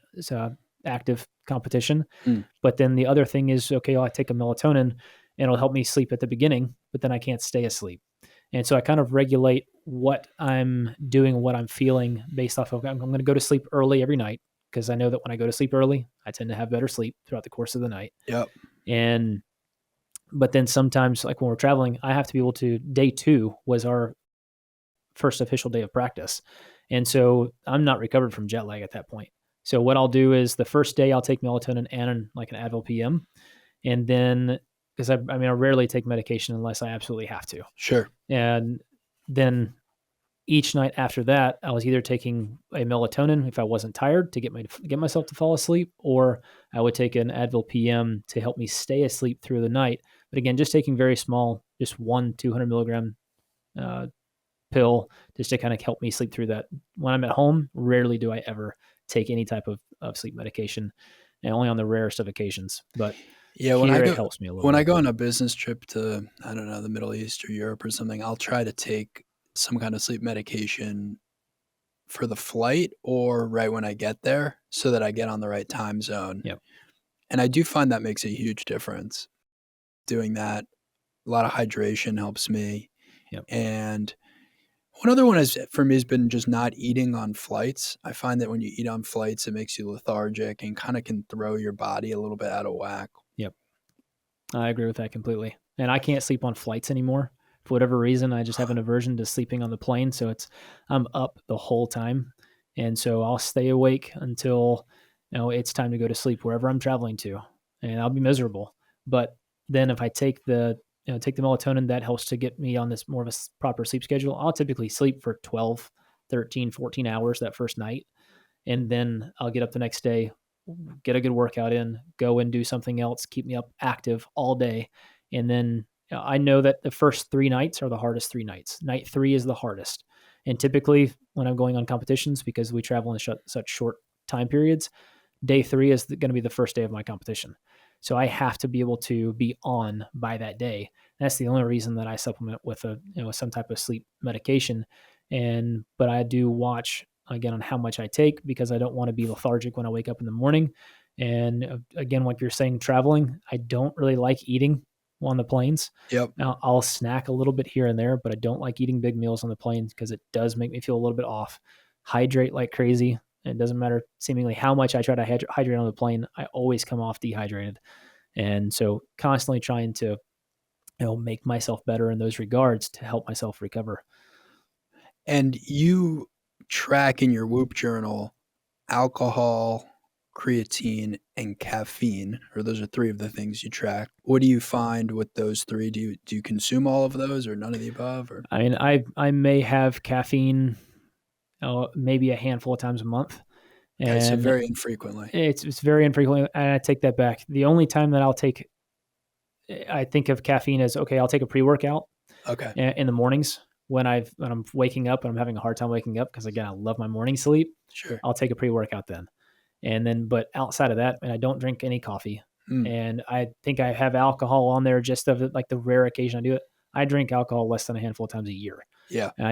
S2: active competition.
S1: Mm.
S2: But then the other thing is, okay, I take a melatonin and it'll help me sleep at the beginning, but then I can't stay asleep. And so I kind of regulate what I'm doing, what I'm feeling based off of, I'm going to go to sleep early every night, because I know that when I go to sleep early, I tend to have better sleep throughout the course of the night.
S1: Yep.
S2: But then sometimes, like when we're traveling, I have to be able to, day 2 was our first official day of practice. And so I'm not recovered from jet lag at that point. So what I'll do is the first day I'll take melatonin and like an Advil PM. And then, because I rarely take medication unless I absolutely have to.
S1: Sure.
S2: And then each night after that, I was either taking a melatonin if I wasn't tired to get myself to fall asleep, or I would take an Advil PM to help me stay asleep through the night. But again, just taking very small, just 200 milligram pill, just to kind of help me sleep through that. When I'm at home, rarely do I ever take any type of sleep medication, and only on the rarest of occasions. But
S1: yeah, it
S2: helps me a little
S1: when
S2: bit.
S1: I go on a business trip to, I don't know, the Middle East or Europe or something, I'll try to take some kind of sleep medication for the flight or right when I get there so that I get on the right time zone.
S2: Yep.
S1: And I do find that makes a huge difference. Doing that, a lot of hydration helps me.
S2: Yep.
S1: And one other one is for me has been just not eating on flights. I find that when you eat on flights, it makes you lethargic and kind of can throw your body a little bit out of whack.
S2: Yep. I agree with that completely. And I can't sleep on flights anymore. For whatever reason, I just have an aversion to sleeping on the plane. So I'm up the whole time. And so I'll stay awake until, it's time to go to sleep wherever I'm traveling to, and I'll be miserable. But then if I take the melatonin, that helps to get me on this more of a proper sleep schedule. I'll typically sleep for 12, 13, 14 hours that first night. And then I'll get up the next day, get a good workout in, go and do something else, keep me up active all day. And then I know that the first 3 nights are the hardest 3 nights. Night 3 is the hardest. And typically when I'm going on competitions, because we travel in such short time periods, day 3 is going to be the first day of my competition. So I have to be able to be on by that day. That's the only reason that I supplement with some type of sleep medication. But I do watch again on how much I take, because I don't want to be lethargic when I wake up in the morning. And again, what you're saying, traveling, I don't really like eating on the planes.
S1: Yep.
S2: Now, I'll snack a little bit here and there, but I don't like eating big meals on the planes because it does make me feel a little bit off. Hydrate like crazy. It doesn't matter seemingly how much I try to hydrate on the plane. I always come off dehydrated. And so constantly trying to make myself better in those regards to help myself recover.
S1: And you track in your Whoop journal alcohol, creatine, and caffeine, or those are 3 of the things you track. What do you find with those 3? Do you consume all of those, or none of the above? Or
S2: I mean, I may have caffeine maybe a handful of times a month.
S1: okay, so
S2: And
S1: very infrequently.
S2: it's very infrequently, and I take that back. The only time that I think of caffeine as, okay, I'll take a pre-workout
S1: Okay.
S2: in the mornings when I'm waking up and I'm having a hard time waking up, because again, I love my morning sleep.
S1: Sure.
S2: I'll take a pre-workout then. And then, but outside of that, and I don't drink any coffee. And I think I have alcohol on there just of like the rare occasion I do it. I drink alcohol less than a handful of times a year.
S1: Yeah.
S2: And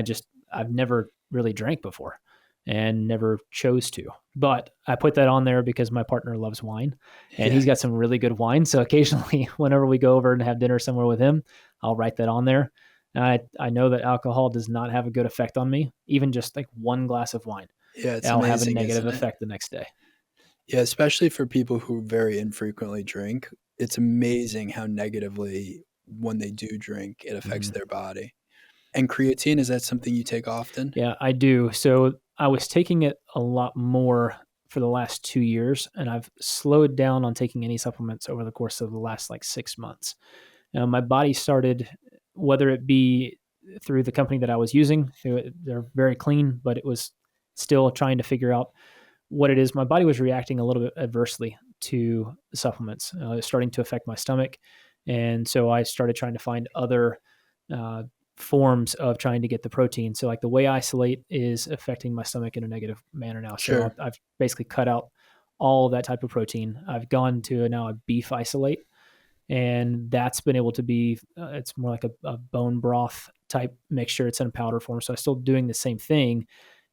S2: I've never really drank before and never chose to. But I put that on there because my partner loves wine, and he's got some really good wine. So occasionally, whenever we go over and have dinner somewhere with him, I'll write that on there. And I know that alcohol does not have a good effect on me. Even just like one glass of wine,
S1: Yeah, it's
S2: I'll have a
S1: amazing,
S2: negative
S1: isn't it?
S2: effect the next day.
S1: Yeah, especially for people who very infrequently drink. It's amazing how negatively, when they do drink, it affects their body. And creatine, is that something you take often?
S2: Yeah, I do. So I was taking it a lot more for the last 2 years, and I've slowed down on taking any supplements over the course of the last like 6 months. My body started, whether it be through the company that I was using, they're very clean, but it was still trying to figure out what it is. My body was reacting a little bit adversely to the supplements. It was starting to affect my stomach. And so I started trying to find other uh, forms of trying to get the protein. So like the whey isolate is affecting my stomach in a negative manner now. So
S1: Sure.
S2: I've basically cut out all that type of protein. I've gone to now a beef isolate, and that's been able to be it's more like a bone broth type mixture. It's in a powder form, so I'm still doing the same thing,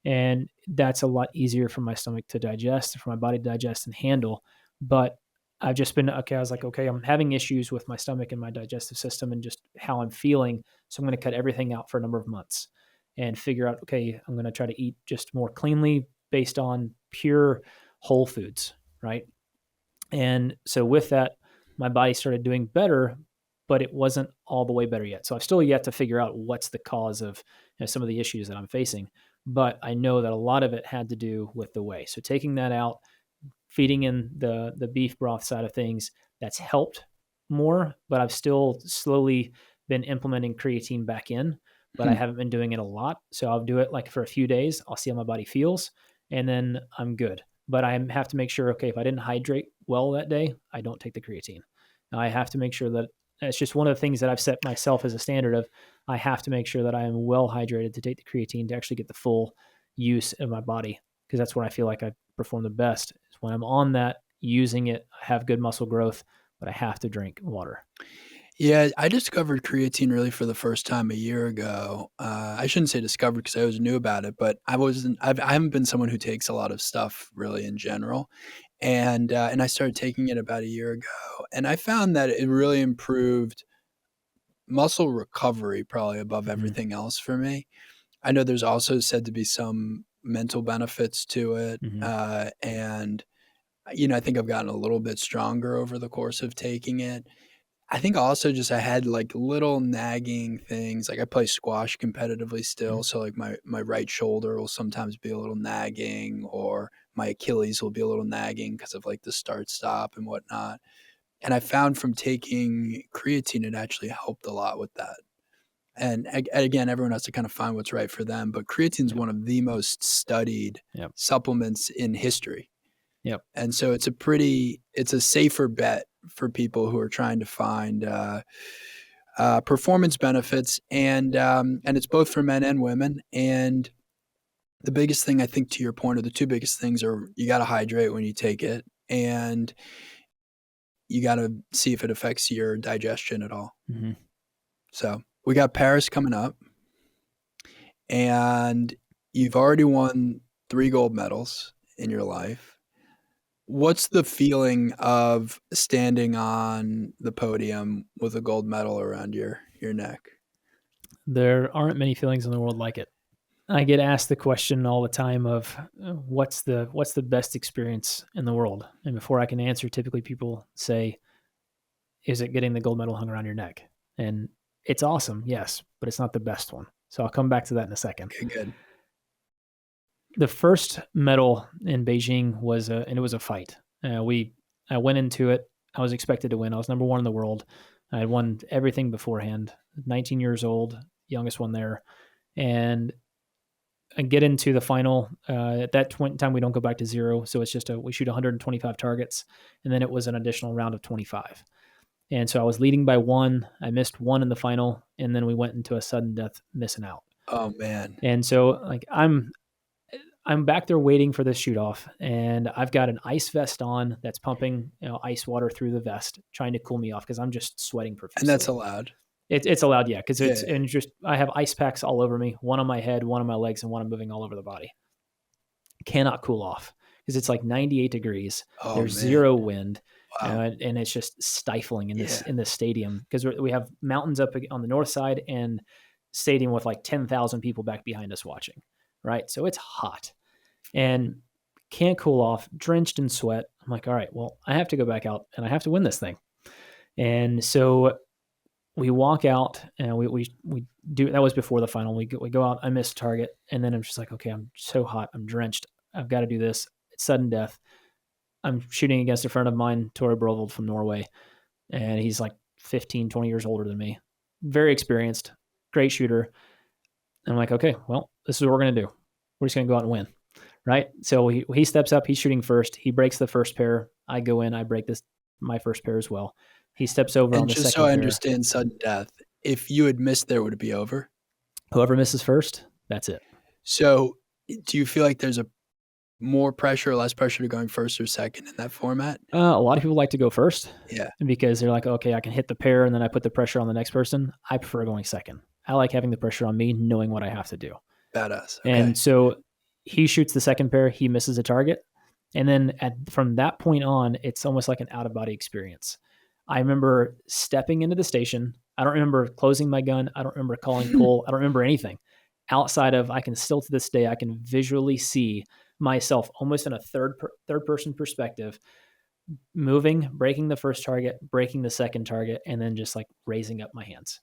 S2: and that's a lot easier for my stomach to digest, for my body to digest and handle. But I've just been okay. I was like, okay, I'm having issues with my stomach and my digestive system and just how I'm feeling, so I'm going to cut everything out for a number of months and figure out, okay, I'm going to try to eat just more cleanly based on pure whole foods, right? And so with that, my body started doing better, but it wasn't all the way better yet. So I've still yet to figure out what's the cause of some of the issues that I'm facing. But I know that a lot of it had to do with the whey. So taking that out, feeding in the beef broth side of things, that's helped more. But I've still slowly been implementing creatine back in, but I haven't been doing it a lot. So I'll do it like for a few days. I'll see how my body feels, and then I'm good. But I have to make sure, okay, if I didn't hydrate well that day, I don't take the creatine. Now I have to make sure that it's just one of the things that I've set myself as a standard of, I have to make sure that I am well hydrated to take the creatine to actually get the full use of my body, because that's where I feel like I perform the best, is when I'm on that, using it, I have good muscle growth, but I have to drink water.
S1: Yeah, I discovered creatine really for the first time a year ago. I shouldn't say discovered because I always knew about it, but I haven't been someone who takes a lot of stuff really in general. And I started taking it about a year ago, and I found that it really improved muscle recovery probably above
S2: Mm-hmm.
S1: everything else for me. I know there's also said to be some mental benefits to it.
S2: Mm-hmm.
S1: And, I think I've gotten a little bit stronger over the course of taking it. I think also just I had like little nagging things. Like I play squash competitively still. So like my right shoulder will sometimes be a little nagging, or my Achilles will be a little nagging because of like the start stop and whatnot. And I found from taking creatine, it actually helped a lot with that. And again, everyone has to kind of find what's right for them. But creatine is
S2: Yep.
S1: one of the most studied
S2: Yep.
S1: supplements in history.
S2: Yep.
S1: And so it's a safer bet for people who are trying to find performance benefits, and it's both for men and women. And The biggest thing, I think, to your point, or the two biggest things are you got to hydrate when you take it, and you got to see if it affects your digestion at all.
S2: Mm-hmm.
S1: So we got Paris coming up, and you've already won 3 gold medals in your life. What's the feeling of standing on the podium with a gold medal around your neck?
S2: There aren't many feelings in the world like it. I get asked the question all the time of what's the best experience in the world? And before I can answer, typically people say, is it getting the gold medal hung around your neck? And it's awesome, yes, but it's not the best one. So I'll come back to that in a second.
S1: Okay, good.
S2: The first medal in Beijing was a fight. I went into it. I was expected to win. I was number 1 in the world. I had won everything beforehand. 19 years old, youngest one there, and I get into the final. At that point in time, we don't go back to 0, so it's just we shoot 125 targets, and then it was an additional round of 25. And so I was leading by 1. I missed 1 in the final, and then we went into a sudden death missing out.
S1: Oh man!
S2: And so like I'm back there waiting for this shoot off, and I've got an ice vest on that's pumping ice water through the vest, trying to cool me off because I'm just sweating profusely.
S1: And that's allowed.
S2: It's allowed, yeah, because and just I have ice packs all over me, one on my head, one on my legs, and one I'm moving all over the body. Cannot cool off because it's like 98 degrees. There's 0 wind, and it's just stifling in this stadium because we have mountains up on the north side and stadium with like 10,000 people back behind us watching. Right. So it's hot and can't cool off, drenched in sweat. I'm like, all right, well, I have to go back out and I have to win this thing. And so we walk out and we do, that was before the final. We go out, I missed target. And then I'm just like, okay, I'm so hot. I'm drenched. I've got to do this. It's sudden death. I'm shooting against a friend of mine, Tore Brovold from Norway. And he's like 15, 20 years older than me. Very experienced, great shooter. And I'm like, okay, well, this is what we're going to do. We're just going to go out and win, right? So he steps up. He's shooting first. He breaks the first pair. I go in. I break my first pair as well. He steps over on the second pair. And just so I
S1: understand sudden death, if you had missed there, would it be over?
S2: Whoever misses first, that's it.
S1: So do you feel like there's a more pressure or less pressure to going first or second in that format?
S2: A lot of people like to go first.
S1: Yeah.
S2: Because they're like, okay, I can hit the pair and then I put the pressure on the next person. I prefer going second. I like having the pressure on me, knowing what I have to do.
S1: Badass. Okay.
S2: And so he shoots the second pair, he misses a target. And then from that point on, it's almost like an out-of-body experience. I remember stepping into the station. I don't remember closing my gun. I don't remember calling pull. I don't remember anything. Outside of, I can still to this day, I can visually see myself almost in a third-person perspective, moving, breaking the first target, breaking the second target, and then just like raising up my hands.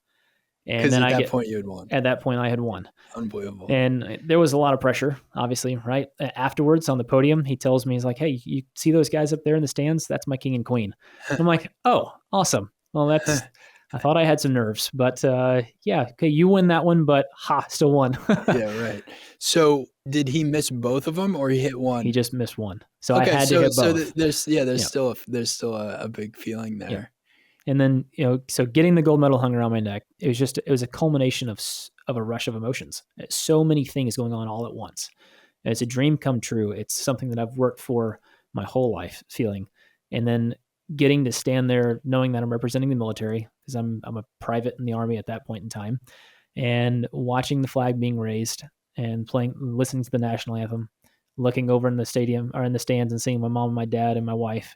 S1: And then at that point you had won.
S2: At that point I had won.
S1: Unbelievable.
S2: And there was a lot of pressure, obviously, right? Afterwards on the podium, he tells me, he's like, hey, you see those guys up there in the stands? That's my king and queen. I'm like, oh, awesome. Well, I thought I had some nerves, but yeah, okay, you win that one, but still won.
S1: Yeah, right. So did he miss both of them or he hit one?
S2: He just missed one. So I had to hit both.
S1: So there's still a big feeling there.
S2: Yeah. And then, so getting the gold medal hung around my neck, it was a culmination of a rush of emotions. So many things going on all at once. And it's a dream come true. It's something that I've worked for my whole life feeling. And then getting to stand there knowing that I'm representing the military because I'm a private in the Army at that point in time, and watching the flag being raised and listening to the national anthem, looking over in the stadium or in the stands and seeing my mom and my dad and my wife.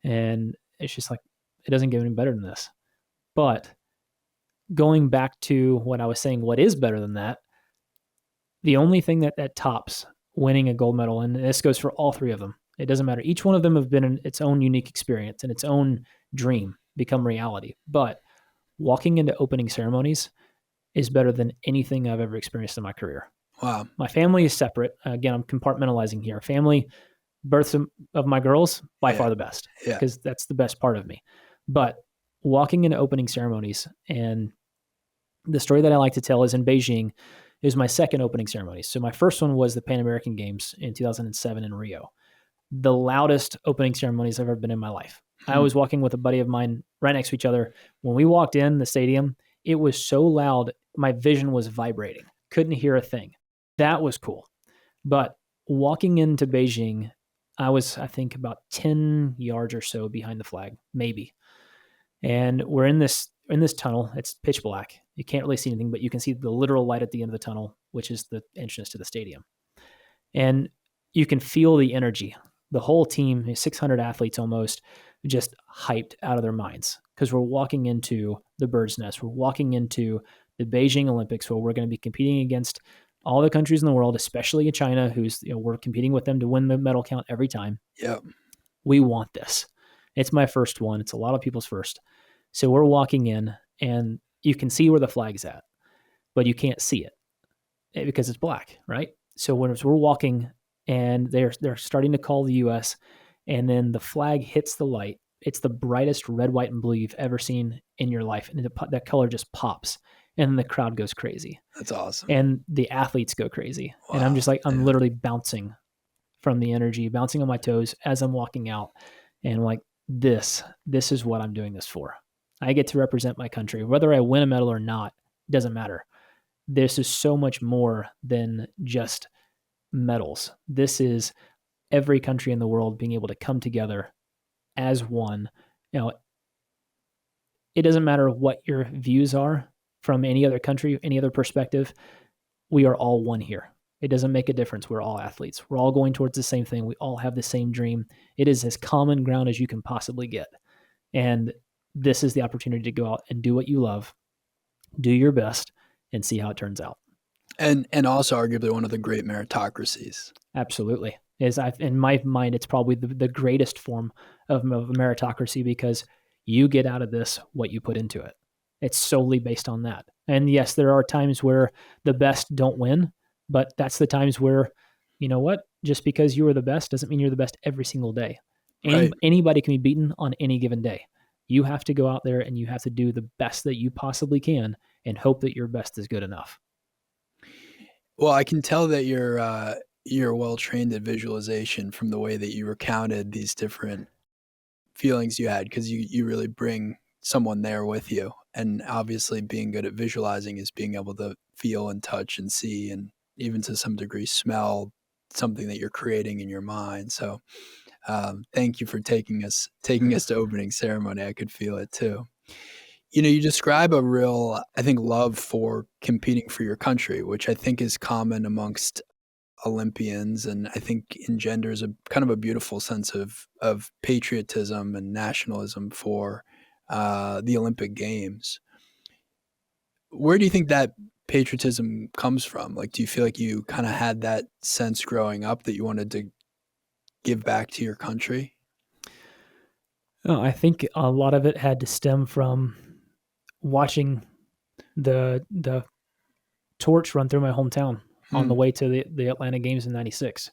S2: And it's just like, it doesn't get any better than this. But going back to what I was saying, what is better than that? The only thing that tops winning a gold medal, and this goes for all 3 of them, it doesn't matter. Each one of them have been in its own unique experience and its own dream become reality. But walking into opening ceremonies is better than anything I've ever experienced in my career.
S1: Wow.
S2: My family is separate. Again, I'm compartmentalizing here. Family, births of my girls, by far the best, because that's the best part of me. But walking into opening ceremonies, and the story that I like to tell is in Beijing, it was my second opening ceremony. So my first one was the Pan American Games in 2007 in Rio. The loudest opening ceremonies I've ever been in my life. I was walking with a buddy of mine right next to each other. When we walked in the stadium, it was so loud, my vision was vibrating. Couldn't hear a thing. That was cool. But walking into Beijing, I was, I think, about 10 yards or so behind the flag, maybe. And we're in this tunnel. It's pitch black. You can't really see anything, but you can see the literal light at the end of the tunnel, which is the entrance to the stadium. And you can feel the energy. The whole team, 600 athletes almost, just hyped out of their minds because we're walking into the bird's nest. We're walking into the Beijing Olympics where we're going to be competing against all the countries in the world, especially China, who's, we're competing with them to win the medal count every time.
S1: Yep.
S2: We want this. It's my first one. It's a lot of people's first. So we're walking in and you can see where the flag's at, but you can't see it because it's black, right? So when we're walking and they're starting to call the US and then the flag hits the light, it's the brightest red, white, and blue you've ever seen in your life. And that color just pops and the crowd goes crazy.
S1: That's awesome.
S2: And the athletes go crazy.
S1: Wow.
S2: And I'm just like, I'm literally bouncing from the energy, bouncing on my toes as I'm walking out. And I'm like, this is what I'm doing this for. I get to represent my country. Whether I win a medal or not, doesn't matter. This is so much more than just medals. This is every country in the world being able to come together as one. It doesn't matter what your views are from any other country, any other perspective. We are all one here. It doesn't make a difference. We're all athletes. We're all going towards the same thing. We all have the same dream. It is as common ground as you can possibly get. And this is the opportunity to go out and do what you love, do your best, and see how it turns out.
S1: And also arguably one of the great meritocracies.
S2: Absolutely. In my mind, it's probably the greatest form of meritocracy because you get out of this what you put into it. It's solely based on that. And yes, there are times where the best don't win, but that's the times where, you know what, just because you are the best doesn't mean you're the best every single day.
S1: Right.
S2: Anybody can be beaten on any given day. You have to go out there and you have to do the best that you possibly can and hope that your best is good enough.
S1: Well, I can tell that you're well trained at visualization from the way that you recounted these different feelings you had, because you really bring someone there with you. And obviously being good at visualizing is being able to feel and touch and see and even to some degree smell something that you're creating in your mind. So thank you for taking us to opening ceremony. I could feel it too. You describe a real, I think, love for competing for your country, which I think is common amongst Olympians, and I think engenders a kind of a beautiful sense of patriotism and nationalism for the Olympic Games. Where do you think that patriotism comes from? Like, do you feel like you kind of had that sense growing up that you wanted to give back to your country?
S2: Oh, I think a lot of it had to stem from watching the torch run through my hometown on the way to the Atlanta Games in '96.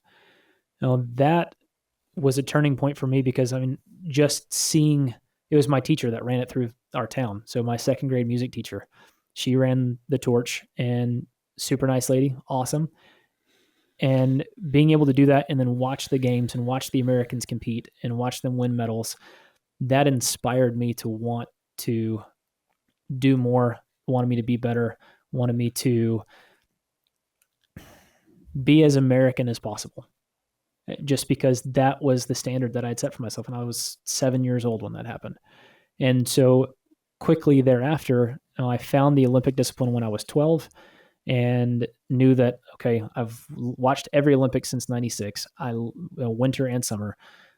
S2: That was a turning point for me because, I mean, just seeing, it was my teacher that ran it through our town. So my second grade music teacher, she ran the torch, and super nice lady, awesome. And being able to do that and then watch the games and watch the Americans compete and watch them win medals, that inspired me to want to do more, wanted me to be better, wanted me to be as American as possible, just because that was the standard that I'd set for myself. And I was 7 years old when that happened. And so quickly thereafter, I found the Olympic discipline when I was 12 and knew that, okay, I've watched every Olympics since '96, winter and summer.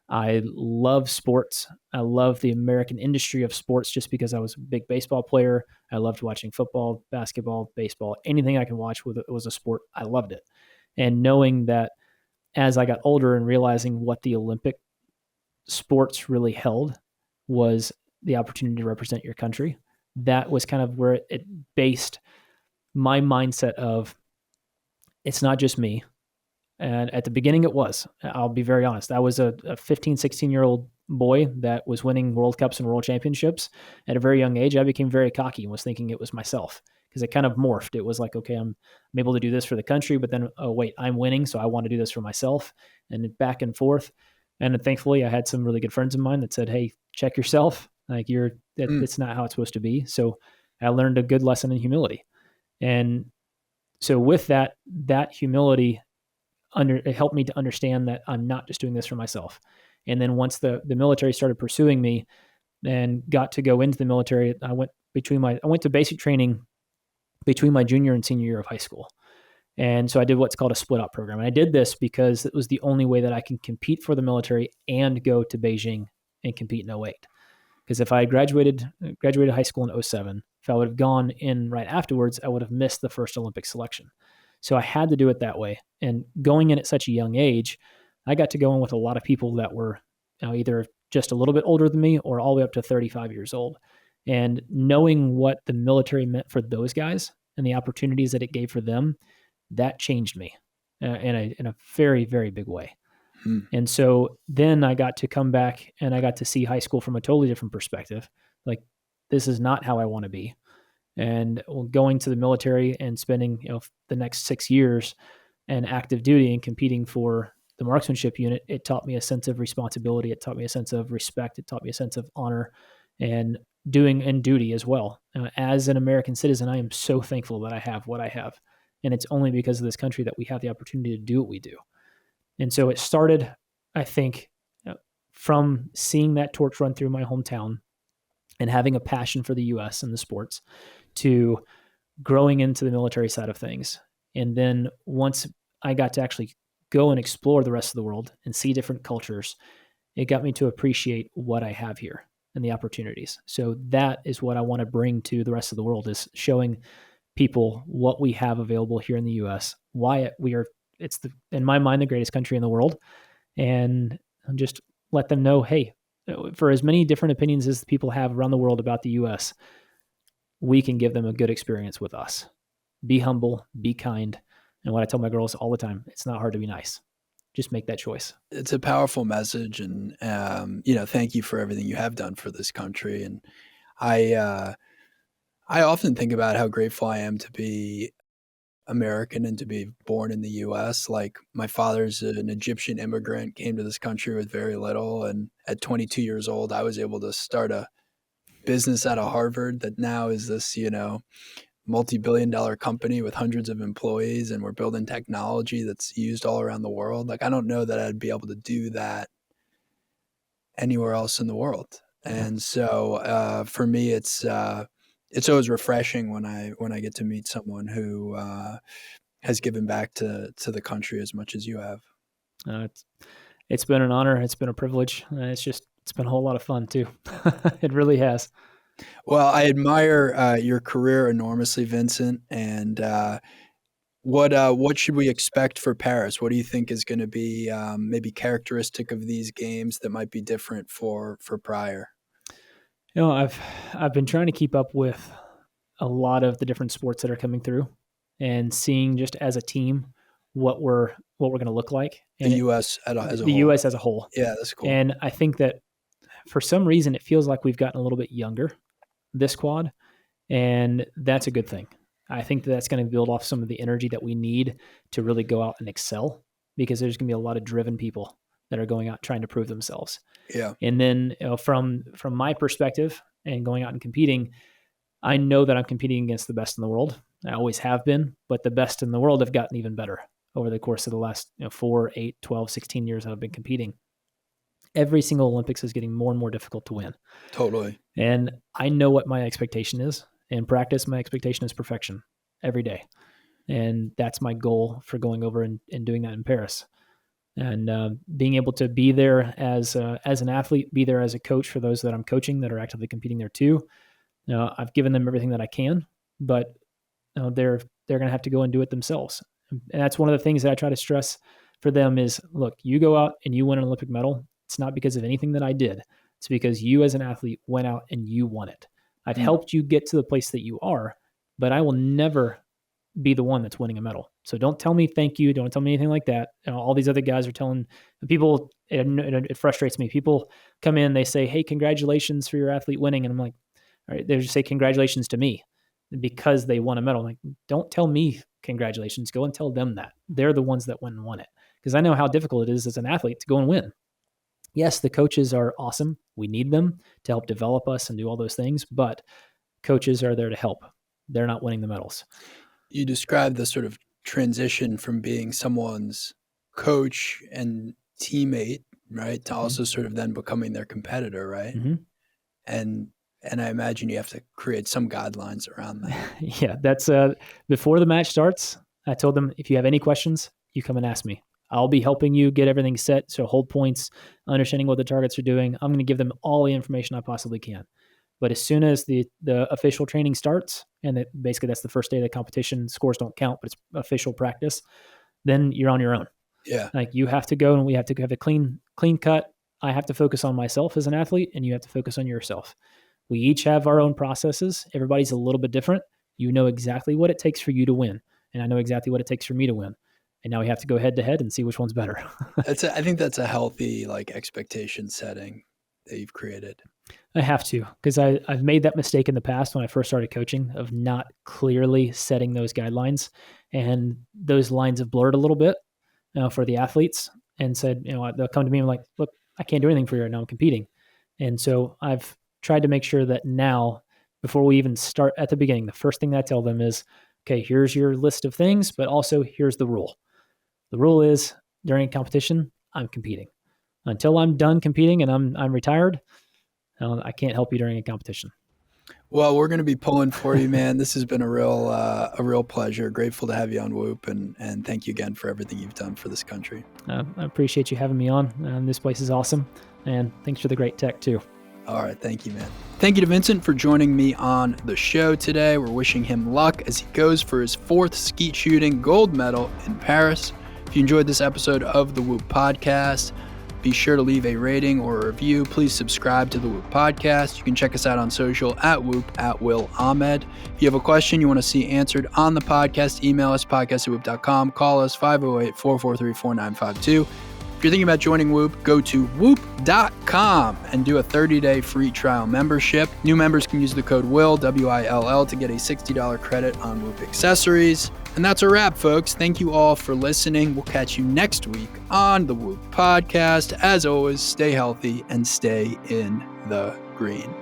S2: I love sports. I love the American industry of sports just because I was a big baseball player. I loved watching football, basketball, baseball, anything I could watch with it was a sport. I loved it. And knowing that as I got older and realizing what the Olympic sports really held was the opportunity to represent your country, that was kind of where it based my mindset of, it's not just me. And at the beginning it was, I'll be very honest. I was a 15, 16-year-old boy that was winning World Cups and World Championships at a very young age. I became very cocky and was thinking it was myself because it kind of morphed. It was like, okay, I'm able to do this for the country, but then, oh wait, I'm winning, so I want to do this for myself, and back and forth. And thankfully I had some really good friends of mine that said, hey, check yourself. Like it's not how it's supposed to be. So I learned a good lesson in humility. And so with that humility, it helped me to understand that I'm not just doing this for myself. And then once the military started pursuing me and got to go into the military, I went to basic training between my junior and senior year of high school. And so I did what's called a split op program. And I did this because it was the only way that I can compete for the military and go to Beijing and compete in 08. Because if I graduated high school in 07, if I would have gone in right afterwards, I would have missed the first Olympic selection. So I had to do it that way. And going in at such a young age, I got to go in with a lot of people that were either just a little bit older than me or all the way up to 35 years old. And knowing what the military meant for those guys and the opportunities that it gave for them, that changed me in a very, very big way. And so then I got to come back and I got to see high school from a totally different perspective. Like, this is not how I want to be. And going to the military and spending the next 6 years and active duty and competing for the Marksmanship Unit, it taught me a sense of responsibility. It taught me a sense of respect. It taught me a sense of honor and doing and duty as well. As an American citizen, I am so thankful that I have what I have. And it's only because of this country that we have the opportunity to do what we do. And so it started, I think, from seeing that torch run through my hometown and having a passion for the U.S. and the sports to growing into the military side of things. And then once I got to actually go and explore the rest of the world and see different cultures, it got me to appreciate what I have here and the opportunities. So that is what I want to bring to the rest of the world, is showing people what we have available here in the U.S., why it's in my mind, the greatest country in the world, and just let them know, hey, for as many different opinions as people have around the world about the U.S., we can give them a good experience with us. Be humble, be kind. And what I tell my girls all the time, it's not hard to be nice. Just make that choice.
S1: It's a powerful message. And, thank you for everything you have done for this country. And I often think about how grateful I am to be American and to be born in the U.S. Like, my father's an Egyptian immigrant, came to this country with very little. And at 22 years old, I was able to start a business out of Harvard that now is this, multi-billion-dollar company with hundreds of employees, and we're building technology that's used all around the world. Like, I don't know that I'd be able to do that anywhere else in the world. And so for me, it's always refreshing when I get to meet someone who has given back to the country as much as you have.
S2: It's been an honor. It's been a privilege. It's been a whole lot of fun too. It really has.
S1: Well, I admire your career enormously, Vincent. And what should we expect for Paris? What do you think is going to be maybe characteristic of these games that might be different for prior?
S2: I've been trying to keep up with a lot of the different sports that are coming through, and seeing just as a team what we're going to look like. And
S1: the U.S. as a whole.
S2: The U.S. as a whole.
S1: Yeah, that's cool.
S2: And I think that for some reason it feels like we've gotten a little bit younger this quad, and that's a good thing. I think that's going to build off some of the energy that we need to really go out and excel, because there's going to be a lot of driven people that are going out trying to prove themselves.
S1: Yeah.
S2: And then from my perspective and going out and competing, I know that I'm competing against the best in the world. I always have been, but the best in the world have gotten even better over the course of the last 4, 8, 12, 16 years that I've been competing. Every single Olympics is getting more and more difficult to win.
S1: Totally.
S2: And I know what my expectation is. In practice, my expectation is perfection every day. And that's my goal for going over and doing that in Paris. And being able to be there as an athlete, be there as a coach for those that I'm coaching that are actively competing there too. I've given them everything that I can, but they're going to have to go and do it themselves. And that's one of the things that I try to stress for them is, look, you go out and you win an Olympic medal. It's not because of anything that I did. It's because you as an athlete went out and you won it. I've helped you get to the place that you are, but I will never be the one that's winning a medal. So don't tell me thank you. Don't tell me anything like that. All these other guys are telling people, it frustrates me. People come in, they say, hey, congratulations for your athlete winning. And I'm like, all right, they just say congratulations to me because they won a medal. I'm like, don't tell me congratulations. Go and tell them that. They're the ones that went and won it. Because I know how difficult it is as an athlete to go and win. Yes, the coaches are awesome. We need them to help develop us and do all those things, but coaches are there to help. They're not winning the medals.
S1: You described the sort of transition from being someone's coach and teammate, right? To
S2: Mhm.
S1: also sort of then becoming their competitor, right?
S2: Mhm.
S1: And I imagine you have to create some guidelines around that.
S2: Yeah, that's before the match starts. I told them, if you have any questions, you come and ask me. I'll be helping you get everything set. So hold points, understanding what the targets are doing. I'm going to give them all the information I possibly can. But as soon as the official training starts, and basically that's the first day of the competition, scores don't count, but it's official practice, then you're on your own.
S1: Yeah.
S2: Like, you have to go, and we have to have a clean cut. I have to focus on myself as an athlete, and you have to focus on yourself. We each have our own processes. Everybody's a little bit different. You know exactly what it takes for you to win, and I know exactly what it takes for me to win. And now we have to go head to head and see which one's better.
S1: I think that's a healthy like expectation setting that you've created.
S2: I have to, because I've made that mistake in the past when I first started coaching of not clearly setting those guidelines, and those lines have blurred a little bit for the athletes, and said, they'll come to me and like, look, I can't do anything for you right now. I'm competing. And so I've tried to make sure that now, before we even start at the beginning, the first thing that I tell them is, okay, here's your list of things, but also here's the rule. The rule is, during a competition, I'm competing. Until I'm done competing and I'm retired, I can't help you during a competition.
S1: Well, we're going to be pulling for you, man. This has been a real pleasure. Grateful to have you on Whoop, and thank you again for everything you've done for this country.
S2: I appreciate you having me on. This place is awesome, and thanks for the great tech too.
S1: All right. Thank you, man. Thank you to Vincent for joining me on the show today. We're wishing him luck as he goes for his 4th skeet shooting gold medal in Paris. If you enjoyed this episode of the Whoop Podcast, be sure to leave a rating or a review. Please subscribe to the Whoop Podcast. You can check us out on social at Whoop, at Will Ahmed. If you have a question you want to see answered on the podcast, email us, podcast@whoop.com. Call us, 508-443-4952. If you're thinking about joining Whoop, go to whoop.com and do a 30-day free trial membership. New members can use the code WILL, W-I-L-L, to get a $60 credit on Whoop accessories. And that's a wrap, folks. Thank you all for listening. We'll catch you next week on the Whoop Podcast. As always, stay healthy and stay in the green.